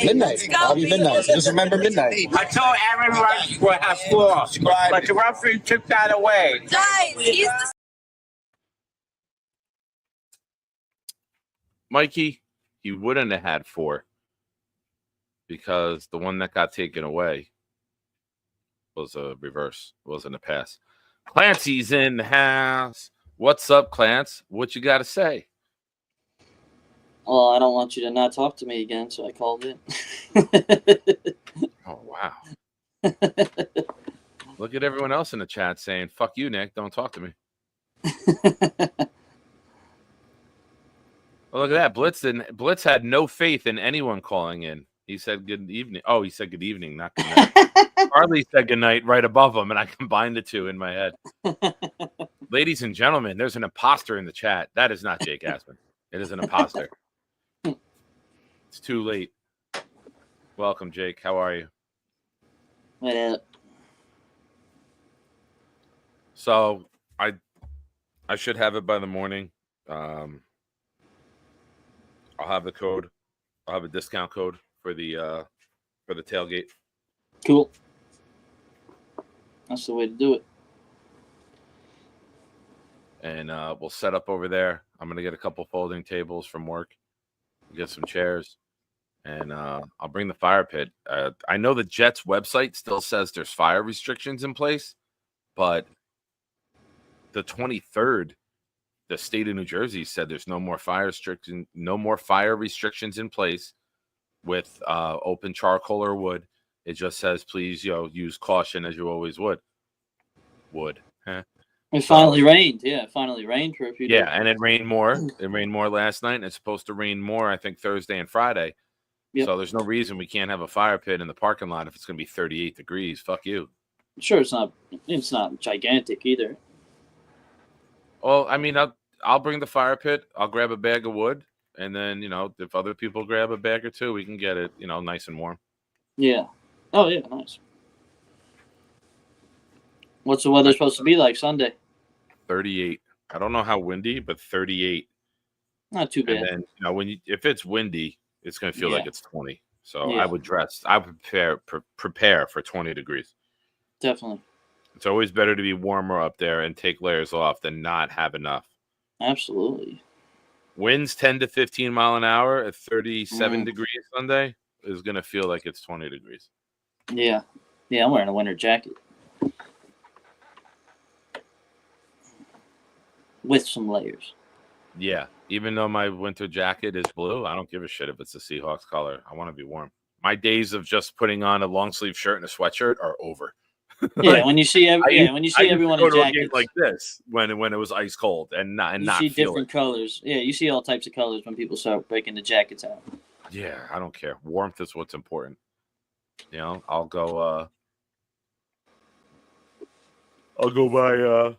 Midnight. Bobby Midnight. Just remember midnight. I told everyone we'll have four, but the referee took that away. Guys, he's the. Mikey, he wouldn't have had 4 because the one that got taken away was a reverse, wasn't a pass. Clancy's in the house. What's up, Clance? What you got to say? Well, I don't want you to not talk to me again, so I called it. Oh, wow. Look at everyone else in the chat saying, fuck you, Nick. Don't talk to me. Well, look at that. Blitz had no faith in anyone calling in. He said good evening. Oh, he said good evening, not good night. Harley said good night right above him, and I combined the two in my head. Ladies and gentlemen, there's an imposter in the chat. That is not Jake Asman. It is an imposter. It's too late. Welcome, Jake. How are you? Yeah. So I should have it by the morning. I'll have the code. I'll have a discount code for the tailgate. Cool. That's the way to do it. And we'll set up over there. I'm gonna get a couple folding tables from work. Get some chairs. and I'll bring the fire pit. I know the Jets website still says there's fire restrictions in place, but the 23rd, the state of New Jersey said there's no more fire restrictions in place with open charcoal or wood. It just says, please, use caution as you always would. It finally rained. Yeah, it finally rained for a few days. Yeah, and it rained more. It rained more last night, and it's supposed to rain more, I think, Thursday and Friday. Yep. So there's no reason we can't have a fire pit in the parking lot if it's going to be 38 degrees. Fuck you. Sure, it's not gigantic either. Well, I mean, I'll bring the fire pit. I'll grab a bag of wood, and then, if other people grab a bag or two, we can get it, nice and warm. Yeah. Oh, yeah, nice. What's the weather supposed to be like Sunday? 38. I don't know how windy, but 38. Not too bad. And then, if it's windy, it's going to feel like it's 20. So I would prepare for 20 degrees. Definitely. It's always better to be warmer up there and take layers off than not have enough. Absolutely. Winds 10 to 15 mile an hour at 37 degrees Sunday is going to feel like it's 20 degrees. Yeah. Yeah, I'm wearing a winter jacket. With some layers. Yeah. Even though my winter jacket is blue, I don't give a shit if it's the Seahawks color. I want to be warm. My days of just putting on a long sleeve shirt and a sweatshirt are over. Yeah, when you see everyone in jackets like this when it was ice cold and not see different colors. Yeah, you see all types of colors when people start breaking the jackets out. Yeah, I don't care. Warmth is what's important. I'll go buy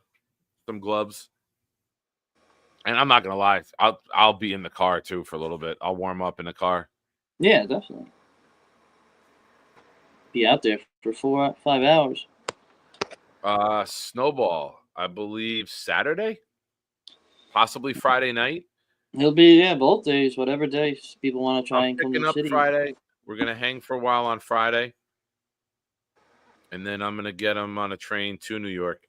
some gloves. And I'm not gonna lie, I'll be in the car too for a little bit. I'll warm up in the car. Yeah, definitely. Be out there for 4 or 5 hours. Snowball, I believe Saturday, possibly Friday night. He'll be both days, whatever days people want to try and come to the city. Friday. We're gonna hang for a while on Friday, and then I'm gonna get him on a train to New York.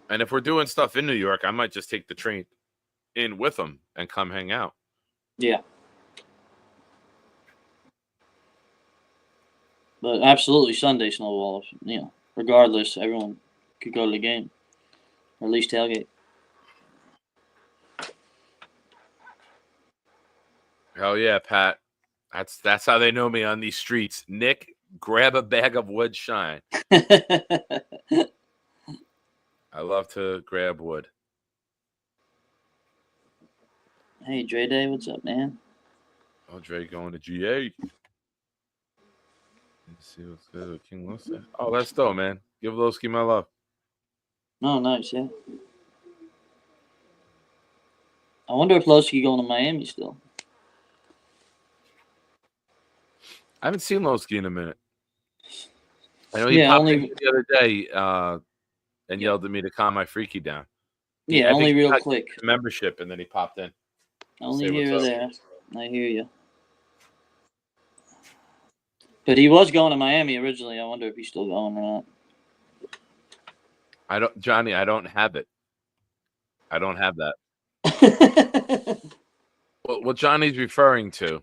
And if we're doing stuff in New York, I might just take the train in with him and come hang out. Yeah. But absolutely Sunday Snowball. Regardless, everyone could go to the game. Or at least tailgate. Hell yeah, Pat. That's how they know me on these streets. Nick, grab a bag of wood shine. I love to grab wood. Hey, Dre Day, what's up, man? Oh, Dre going to GA. Let's see what's good with King Lucy. Oh, that's dope, man. Give Lowski my love. Oh, nice, yeah. I wonder if Lowski going to Miami still. I haven't seen Lowski in a minute. I know he popped in the other day and yelled at me to calm my freaky down. Yeah, only real quick. Membership, and then he popped in. Only here or there. I hear you. But he was going to Miami originally. I wonder if he's still going or not. Johnny, I don't have it. I don't have that. What Johnny's referring to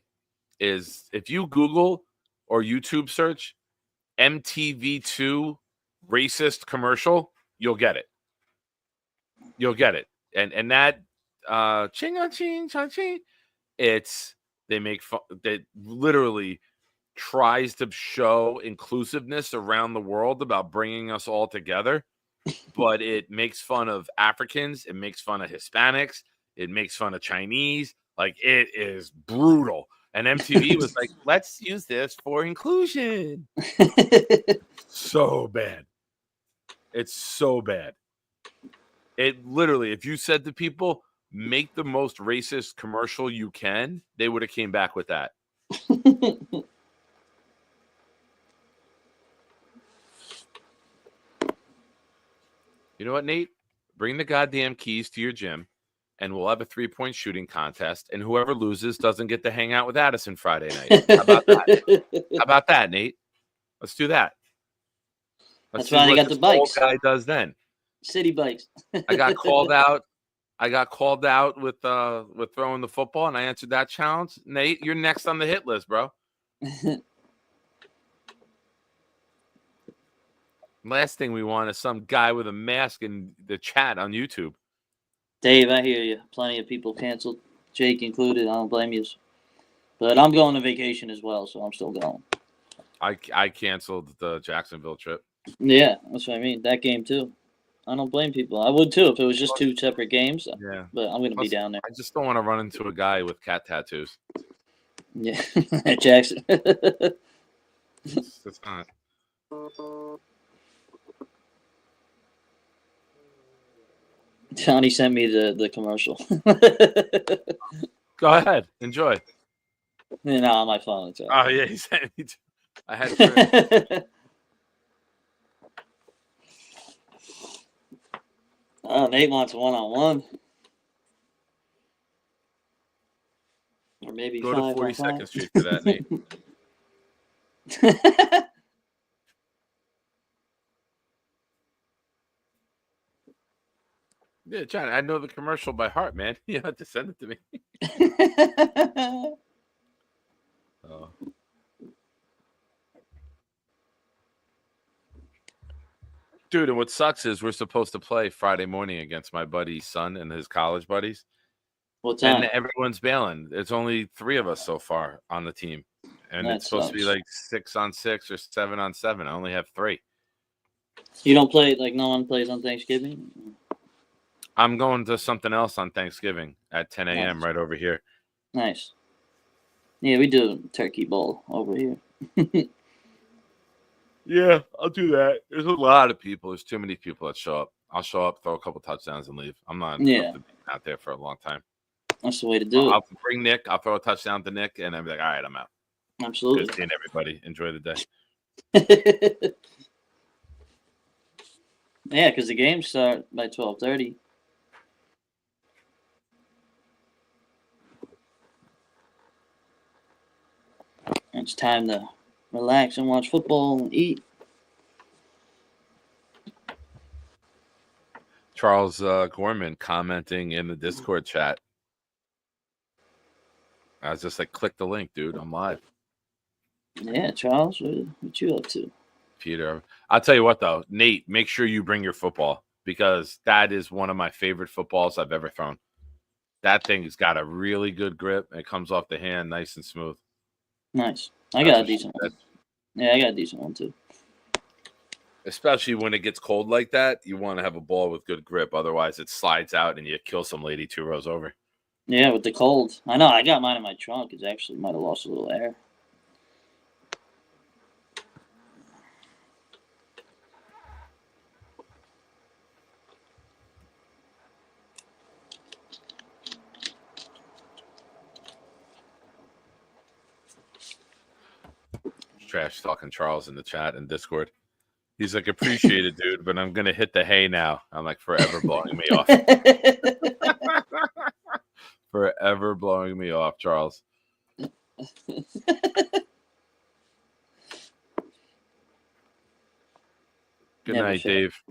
is if you Google or YouTube search MTV2 racist commercial, you'll get it. You'll get it. And that ching on ching chong ching, they make fun, that literally tries to show inclusiveness around the world about bringing us all together, but it makes fun of Africans, it makes fun of Hispanics, it makes fun of Chinese. Like, it is brutal. And MTV was like, let's use this for inclusion. So bad. It's so bad. It literally, if you said to people, make the most racist commercial you can, they would have came back with that. You know what, Nate? Bring the goddamn keys to your gym, and we'll have a 3-point shooting contest, and whoever loses doesn't get to hang out with Addison Friday night. How about that? How about that, Nate? Let's do that. That's why they got the bikes. Guy does then. City bikes. I got called out I got called out with throwing the football, and I answered that challenge. Nate, you're next on the hit list, bro. Last thing we want is some guy with a mask in the chat on YouTube. Dave, I hear you. Plenty of people canceled, Jake included. I don't blame you. But I'm going on vacation as well, so I'm still going. I canceled the Jacksonville trip. Yeah, that's what I mean. That game too. I don't blame people. I would too if it was just two separate games. Yeah, but I'm going to be down there. I just don't want to run into a guy with cat tattoos. Yeah, at Jackson. It's not. Johnny sent me the commercial. Go ahead, enjoy. No, on my phone. It's Oh yeah, he sent me. I had. Oh, Nate wants one-on-one. Or maybe Go to 5-on-5. 42nd Street for that, Nate. Yeah, John, I know the commercial by heart, man. You have to send it to me. Oh. Dude, and what sucks is we're supposed to play Friday morning against my buddy's son and his college buddies. What time? And everyone's bailing. There's only 3 of us so far on the team. And That it's supposed to be sucks. like 6-on-6 or 7-on-7. I only have 3. You don't play, like no one plays on Thanksgiving? I'm going to something else on Thanksgiving at 10 a.m. Nice. right over here. Nice. Yeah, we do turkey bowl over here. Yeah, I'll do that. There's a lot of people. There's too many people that show up. I'll show up, throw a couple touchdowns, and leave. I'm not Yeah. out there for a long time. That's the way to do it. I'll bring Nick. I'll throw a touchdown to Nick, and I'll be like, all right, I'm out. Absolutely. Good seeing everybody. Enjoy the day. Yeah, because the games start by 12:30. It's time to relax and watch football and eat. Charles Gorman commenting in the Discord chat. I was just like, click the link, dude. I'm live. Yeah, Charles, what you up to? Peter, I'll tell you what, though. Nate, make sure you bring your football because that is one of my favorite footballs I've ever thrown. That thing's got a really good grip. It comes off the hand nice and smooth. Nice. I got a decent one. Yeah, I got a decent one, too. Especially when it gets cold like that, you want to have a ball with good grip. Otherwise, it slides out and you kill some lady 2 rows over. Yeah, with the cold. I know. I got mine in my trunk. It actually might have lost a little air. Trash talking Charles in the chat and Discord. He's like, appreciate it, dude, but I'm going to hit the hay now. I'm like, forever blowing me off. Forever blowing me off, Charles. Good Never night, fail. Dave.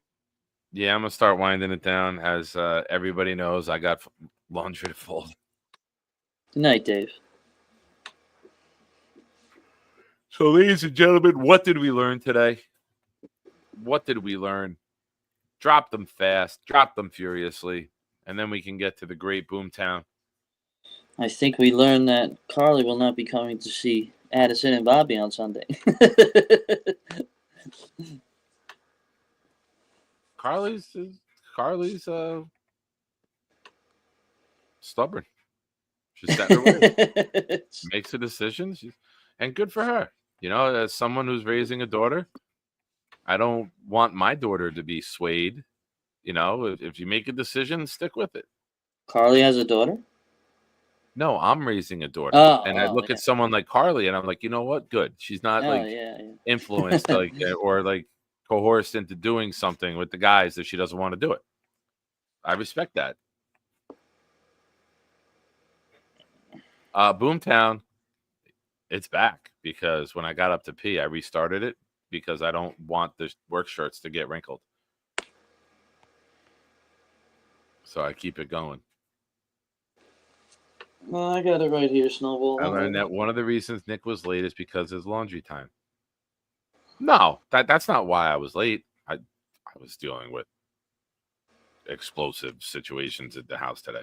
Yeah, I'm going to start winding it down. As everybody knows, I got laundry to fold. Good night, Dave. So, ladies and gentlemen, what did we learn today? What did we learn? Drop them fast, drop them furiously, and then we can get to the great Boomtown. I think we learned that Carly will not be coming to see Addison and Bobby on Sunday. Carly's stubborn. She's set in her way. Makes a decision, and good for her. You know, as someone who's raising a daughter, I don't want my daughter to be swayed. You know, if you make a decision, stick with it. Carly has a daughter? No, I'm raising a daughter. And I look at someone like Carly and I'm like, you know what? Good. She's not influenced like or like coerced into doing something with the guys if she doesn't want to do it. I respect that. Boomtown, it's back because when I got up to pee, I restarted it because I don't want the work shirts to get wrinkled. So I keep it going. Well, I got it right here, Snowball. I learned that one of the reasons Nick was late is because of his laundry time. No, that's not why I was late. I was dealing with explosive situations at the house today.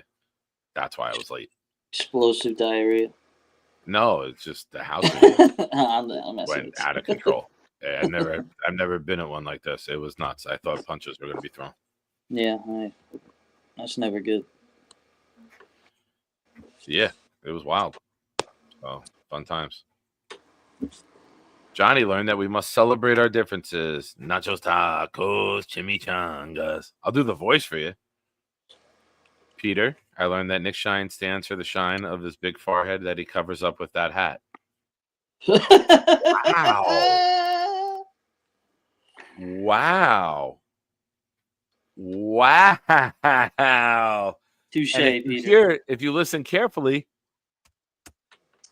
That's why I was late. Explosive diarrhea. No, it's just the house I'm went out of control. I've never been at one like this. It was nuts. I thought punches were going to be thrown. Yeah, that's never good. Yeah, it was wild. So fun times. Johnny learned that we must celebrate our differences. Nachos, tacos, chimichangas. I'll do the voice for you. Peter, I learned that Nick Shine stands for the shine of his big forehead that he covers up with that hat. Wow. Wow. Wow. Touche, Peter. If you listen carefully,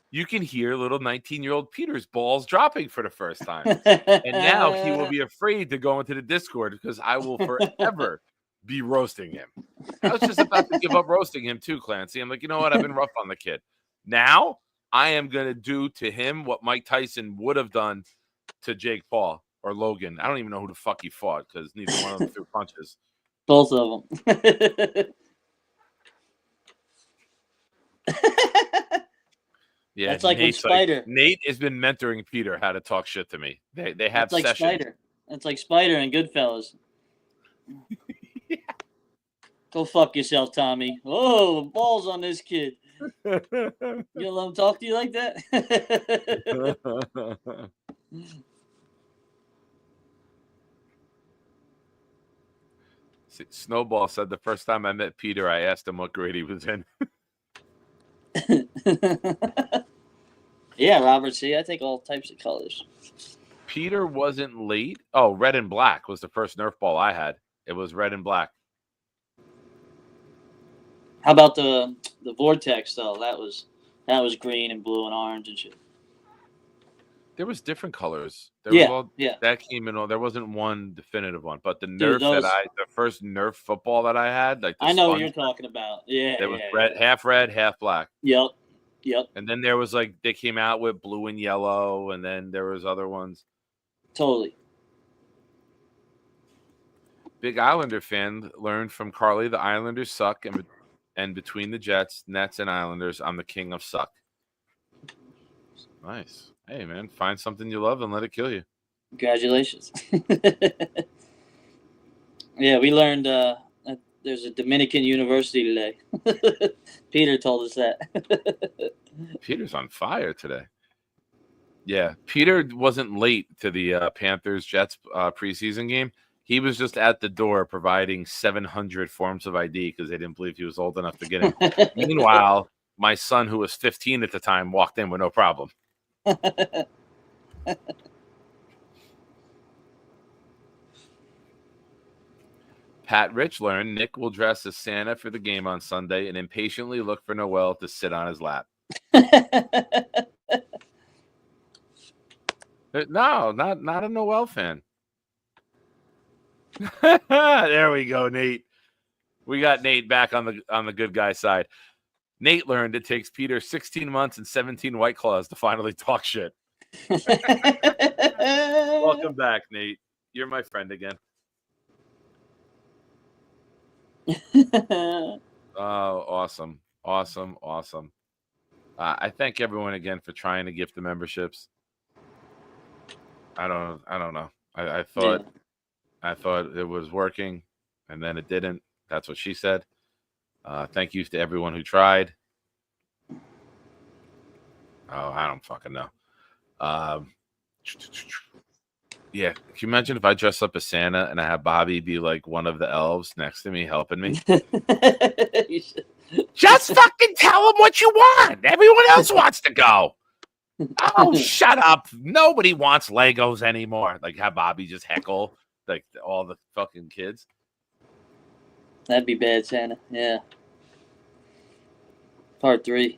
you can hear little 19-year-old Peter's balls dropping for the first time. And now he will be afraid to go into the Discord because I will forever be roasting him. I was just about to give up roasting him too, Clancy. I'm like, you know what? I've been rough on the kid. Now I am going to do to him what Mike Tyson would have done to Jake Paul or Logan. I don't even know who the fuck he fought because neither one of them threw punches. Both of them. Yeah, that's like when Spider. Nate has been mentoring Peter how to talk shit to me. They have that's like sessions. Spider. That's like Spider and Goodfellas. Yeah. Go fuck yourself, Tommy. Oh, balls on this kid. You gonna let him talk to you like that? Snowball said the first time I met Peter, I asked him what grade he was in. Yeah, Robert. See, I take all types of colors. Peter wasn't late. Oh, red and black was the first Nerf ball I had. It was red and black. How about the Vortex though? That was green and blue and orange and shit. There was different colors. Yeah. That came in. There wasn't one definitive one, but the Nerf the first Nerf football that I had, like I know what you're talking about. Yeah, it was red, half black. Yep. And then there was like they came out with blue and yellow, and then there was other ones. Totally. Big Islander fan learned from Carly the Islanders suck, and between the Jets, Nets, and Islanders, I'm the king of suck. Nice. Hey, man, find something you love and let it kill you. Congratulations. Yeah, we learned there's a Dominican university today. Peter told us that. Peter's on fire today. Yeah, Peter wasn't late to the Panthers-Jets preseason game. He was just at the door providing 700 forms of ID because they didn't believe he was old enough to get in. Meanwhile, my son, who was 15 at the time, walked in with no problem. Pat Rich learned Nick will dress as Santa for the game on Sunday and impatiently look for Noel to sit on his lap. No, not a Noel fan. There we go, Nate. We got Nate back on the good guy side. Nate learned it takes Peter 16 months and 17 White Claws to finally talk shit. Welcome back, Nate. You're my friend again. Oh, awesome. I thank everyone again for trying to gift the memberships. I don't know. I thought it was working, and then it didn't. That's what she said. Thank you to everyone who tried. Oh, I don't fucking know. Yeah, can you imagine if I dress up as Santa and I have Bobby be like one of the elves next to me helping me? Just fucking tell him what you want. Everyone else wants to go. Oh, shut up. Nobody wants Legos anymore. Like, have Bobby just heckle like all the fucking kids. That'd be bad, Santa. Yeah. Part 3.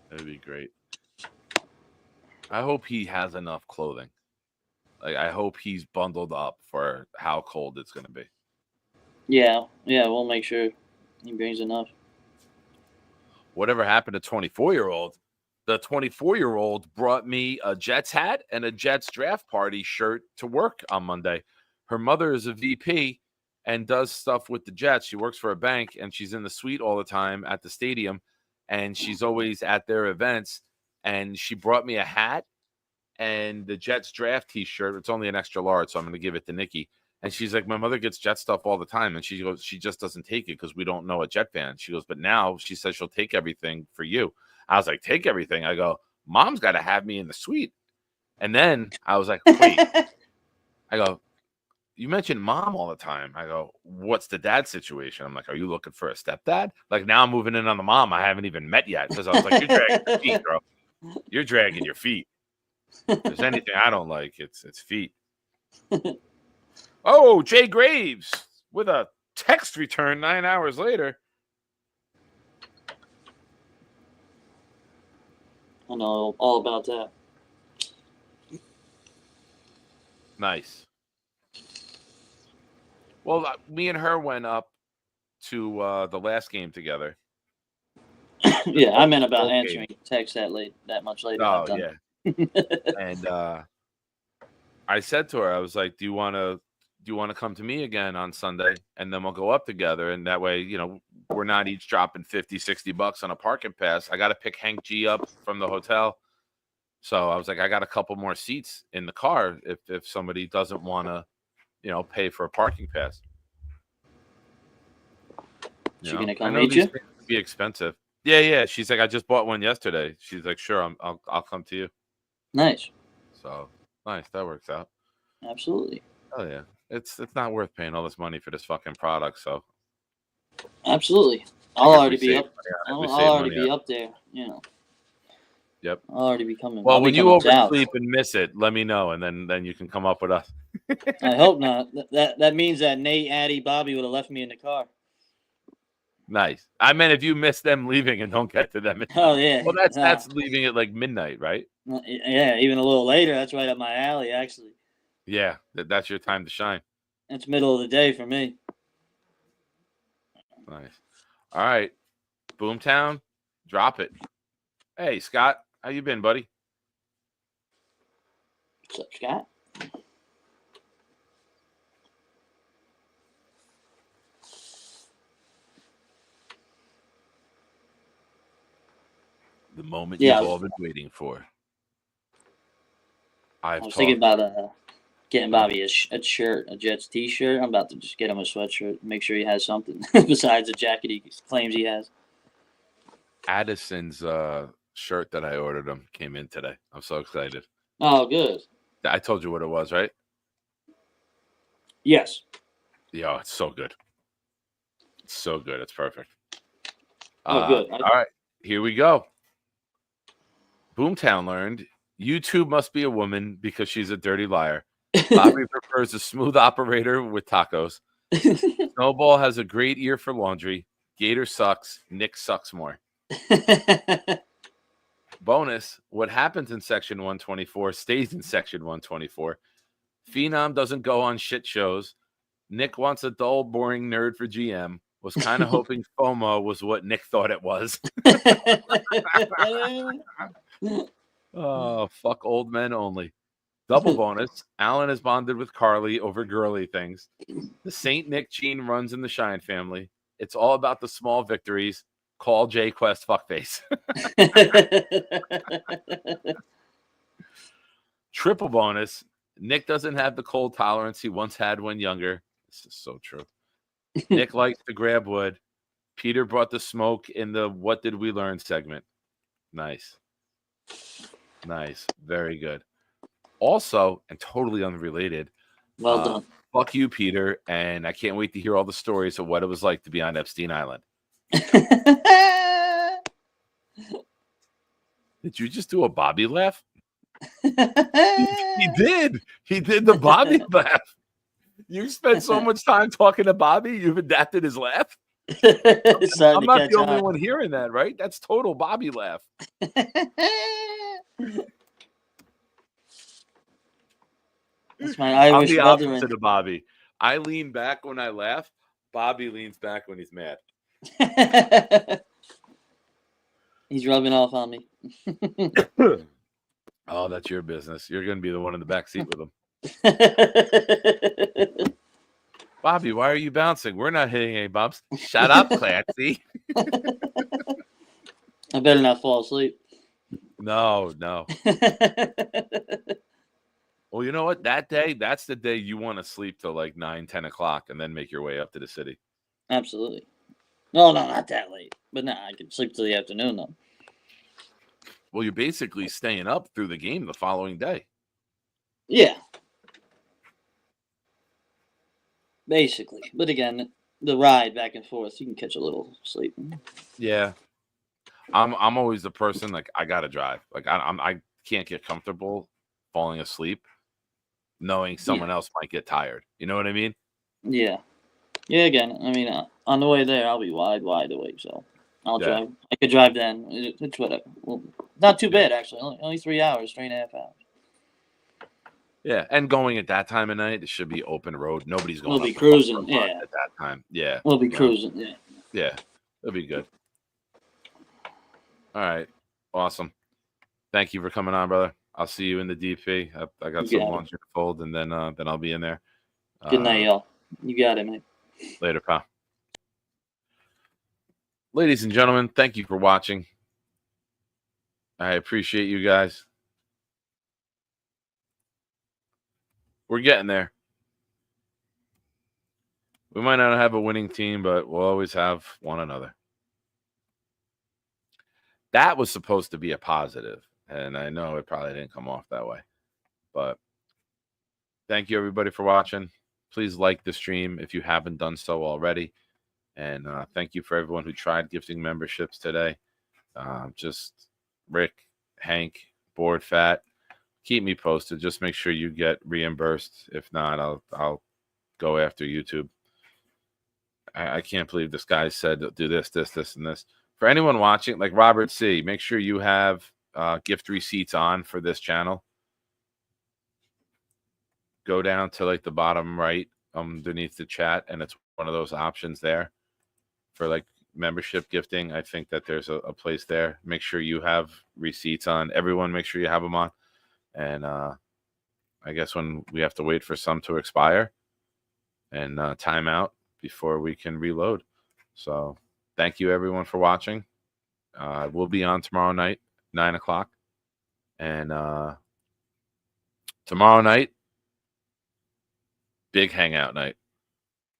That'd be great. I hope he has enough clothing. Like, I hope he's bundled up for how cold it's going to be. Yeah, we'll make sure he brings enough. Whatever happened to 24-year-old? The 24-year-old brought me a Jets hat and a Jets draft party shirt to work on Monday. Her mother is a VP and does stuff with the Jets. She works for a bank, and she's in the suite all the time at the stadium, and she's always at their events. And she brought me a hat and the Jets draft T-shirt. It's only an extra large, so I'm going to give it to Nikki. And she's like, my mother gets Jet stuff all the time. And she goes, she just doesn't take it because we don't know a Jet fan. She goes, but now she says she'll take everything for you. I was like, take everything. I go, Mom's got to have me in the suite. And then I was like, wait. I go, you mentioned Mom all the time. I go, what's the dad situation? I'm like, are you looking for a stepdad? Like, now I'm moving in on the mom I haven't even met yet. Because I was like, you're dragging your feet, girl. You're dragging your feet. If there's anything I don't like, it's feet. Oh, Jay Graves with a text return 9 hours later. I know all about that. Nice. Well, me and her went up to the last game together. Yeah, I meant about answering text that much later. Oh, yeah. And I said to her, I was like, do you want to come to me again on Sunday? And then we'll go up together. And that way, you know, we're not each dropping $50-$60 on a parking pass. I got to pick Hank G up from the hotel. So I was like, I got a couple more seats in the car if somebody doesn't want to, you know, pay for a parking pass. She's going to come meet you? Be expensive. Yeah. She's like, I just bought one yesterday. She's like, sure, I'll come to you. Nice. So nice. That works out. Absolutely. Oh yeah. It's not worth paying all this money for this fucking product. So absolutely. I'll already be up. I'll already be up there. You know. Yep. I'll already be coming. Well, when you oversleep and miss it, let me know, and then you can come up with us. I hope not. That means that Nate, Addie, Bobby would have left me in the car. Nice. I mean, if you miss them leaving and don't get to them. Oh yeah. Well, that's leaving at like midnight, right? Yeah, even a little later. That's right up my alley, actually. Yeah, that's your time to shine. It's middle of the day for me. Nice. All right, Boomtown, drop it. Hey, Scott, how you been, buddy? What's up, Scott? The moment you've all been waiting for. I was thinking about getting Bobby a shirt, a Jets T-shirt. I'm about to just get him a sweatshirt, make sure he has something besides a jacket he claims he has. Addison's shirt that I ordered him came in today. I'm so excited. Oh, good. I told you what it was, right? Yes. Yeah, it's so good. It's so good. It's perfect. Oh, good. All right, here we go. Boomtown learned YouTube must be a woman because she's a dirty liar. Bobby prefers a smooth operator with tacos. Snowball has a great ear for laundry. Gator sucks. Nick sucks more. Bonus, what happens in section 124 stays in section 124. Phenom doesn't go on shit shows. Nick wants a dull, boring nerd for GM. Was kind of hoping FOMO was what Nick thought it was. Oh, fuck old men only. Double bonus. Alan is bonded with Carly over girly things. The Saint Nick gene runs in the Shine family. It's all about the small victories. Call J Quest fuckface. Triple bonus. Nick doesn't have the cold tolerance he once had when younger. This is so true. Nick likes to grab wood. Peter brought the smoke in the What Did We Learn segment. Nice. Nice. Very good. Also, and totally unrelated. Well done. Fuck you, Peter. And I can't wait to hear all the stories of what it was like to be on Epstein Island. Did you just do a Bobby laugh? He did. He did the Bobby laugh. You spent so much time talking to Bobby, you've adapted his laugh. I'm not the only one hearing that, right? That's total Bobby laugh. That's my Irish I'm the veteran. opposite of Bobby. I lean back when I laugh. Bobby leans back when he's mad. He's rubbing off on me. Oh, that's your business. You're going to be the one in the back seat with him. Bobby, why are you bouncing? We're not hitting any bumps. Shut up, Clancy. I better not fall asleep. No. Well, you know what? That day, that's the day you want to sleep till like 9, 10 o'clock and then make your way up to the city. Absolutely. No, not that late. But I can sleep till the afternoon, though. Well, you're basically staying up through the game the following day. Yeah. Basically. But again, the ride back and forth, you can catch a little sleep. Yeah. I'm always the person, like, I got to drive. Like, I can't get comfortable falling asleep knowing someone else might get tired. You know what I mean? Yeah. Yeah, again, I mean, on the way there, I'll be wide awake, so I'll drive. I could drive then. It's whatever. Well, not too bad, actually. Only 3 hours, 3.5 hours. Yeah, and going at that time of night, it should be open road. Nobody's going. We'll be cruising, at that time. Yeah, we'll be cruising. Yeah, yeah, it'll be good. All right, awesome. Thank you for coming on, brother. I'll see you in the DP. I got some laundry to fold, and then I'll be in there. Good night, y'all. You got it, man. Later, pal. Ladies and gentlemen, thank you for watching. I appreciate you guys. We're getting there. We might not have a winning team, but we'll always have one another. That was supposed to be a positive, and I know it probably didn't come off that way. But thank you, everybody, for watching. Please like the stream if you haven't done so already. And thank you for everyone who tried gifting memberships today. Just Rick, Hank, Board Fat. Keep me posted. Just make sure you get reimbursed. If not, I'll go after YouTube. I can't believe this guy said do this, and this. For anyone watching, like Robert C., make sure you have gift receipts on for this channel. Go down to like the bottom right underneath the chat, and it's one of those options there for like membership gifting. I think that there's a place there. Make sure you have receipts on. Everyone, make sure you have them on. And I guess when we have to wait for some to expire and time out before we can reload. So thank you, everyone, for watching. We'll be on tomorrow night, 9 o'clock. And tomorrow night, big hangout night.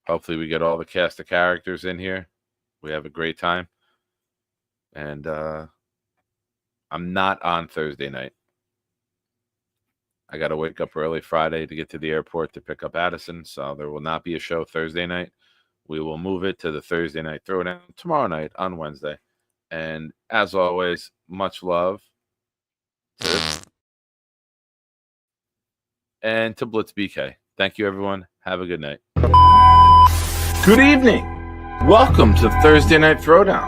Hopefully we get all the cast of characters in here. We have a great time. And I'm not on Thursday night. I got to wake up early Friday to get to the airport to pick up Addison. So there will not be a show Thursday night. We will move it to the Thursday night throwdown tomorrow night on Wednesday. And as always, much love and to Blitz BK. Thank you, everyone. Have a good night. Good evening. Welcome to Thursday Night Throwdown.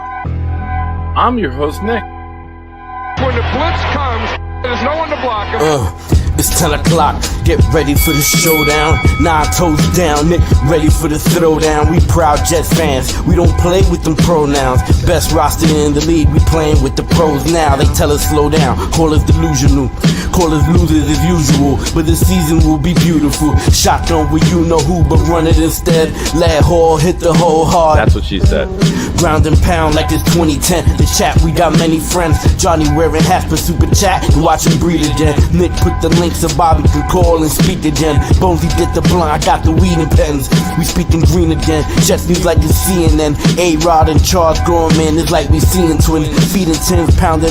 I'm your host, Nick. When the blitz comes, there's no one to block him. It's 10 o'clock, get ready for the showdown. 9 toes down, Nick, ready for the throwdown. We proud Jets fans, we don't play with them pronouns. Best roster in the league, we playing with the pros now. They tell us slow down, call us delusional, call us losers as usual. But this season will be beautiful. Shotgun with you know who, but run it instead. Lad Hall hit the hole hard. That's what she said. Ground and pound like it's 2010. The chat, we got many friends. Johnny wearing hats for super chat and watch him breathe again. Nick put the link so Bobby can call and speak again. Bonesy did the blunt, I got the weed and pens. We speaking green again. Jets news like it's CNN. A-Rod and Charles Gorman is like we seeing twins. Feeding 10 pounding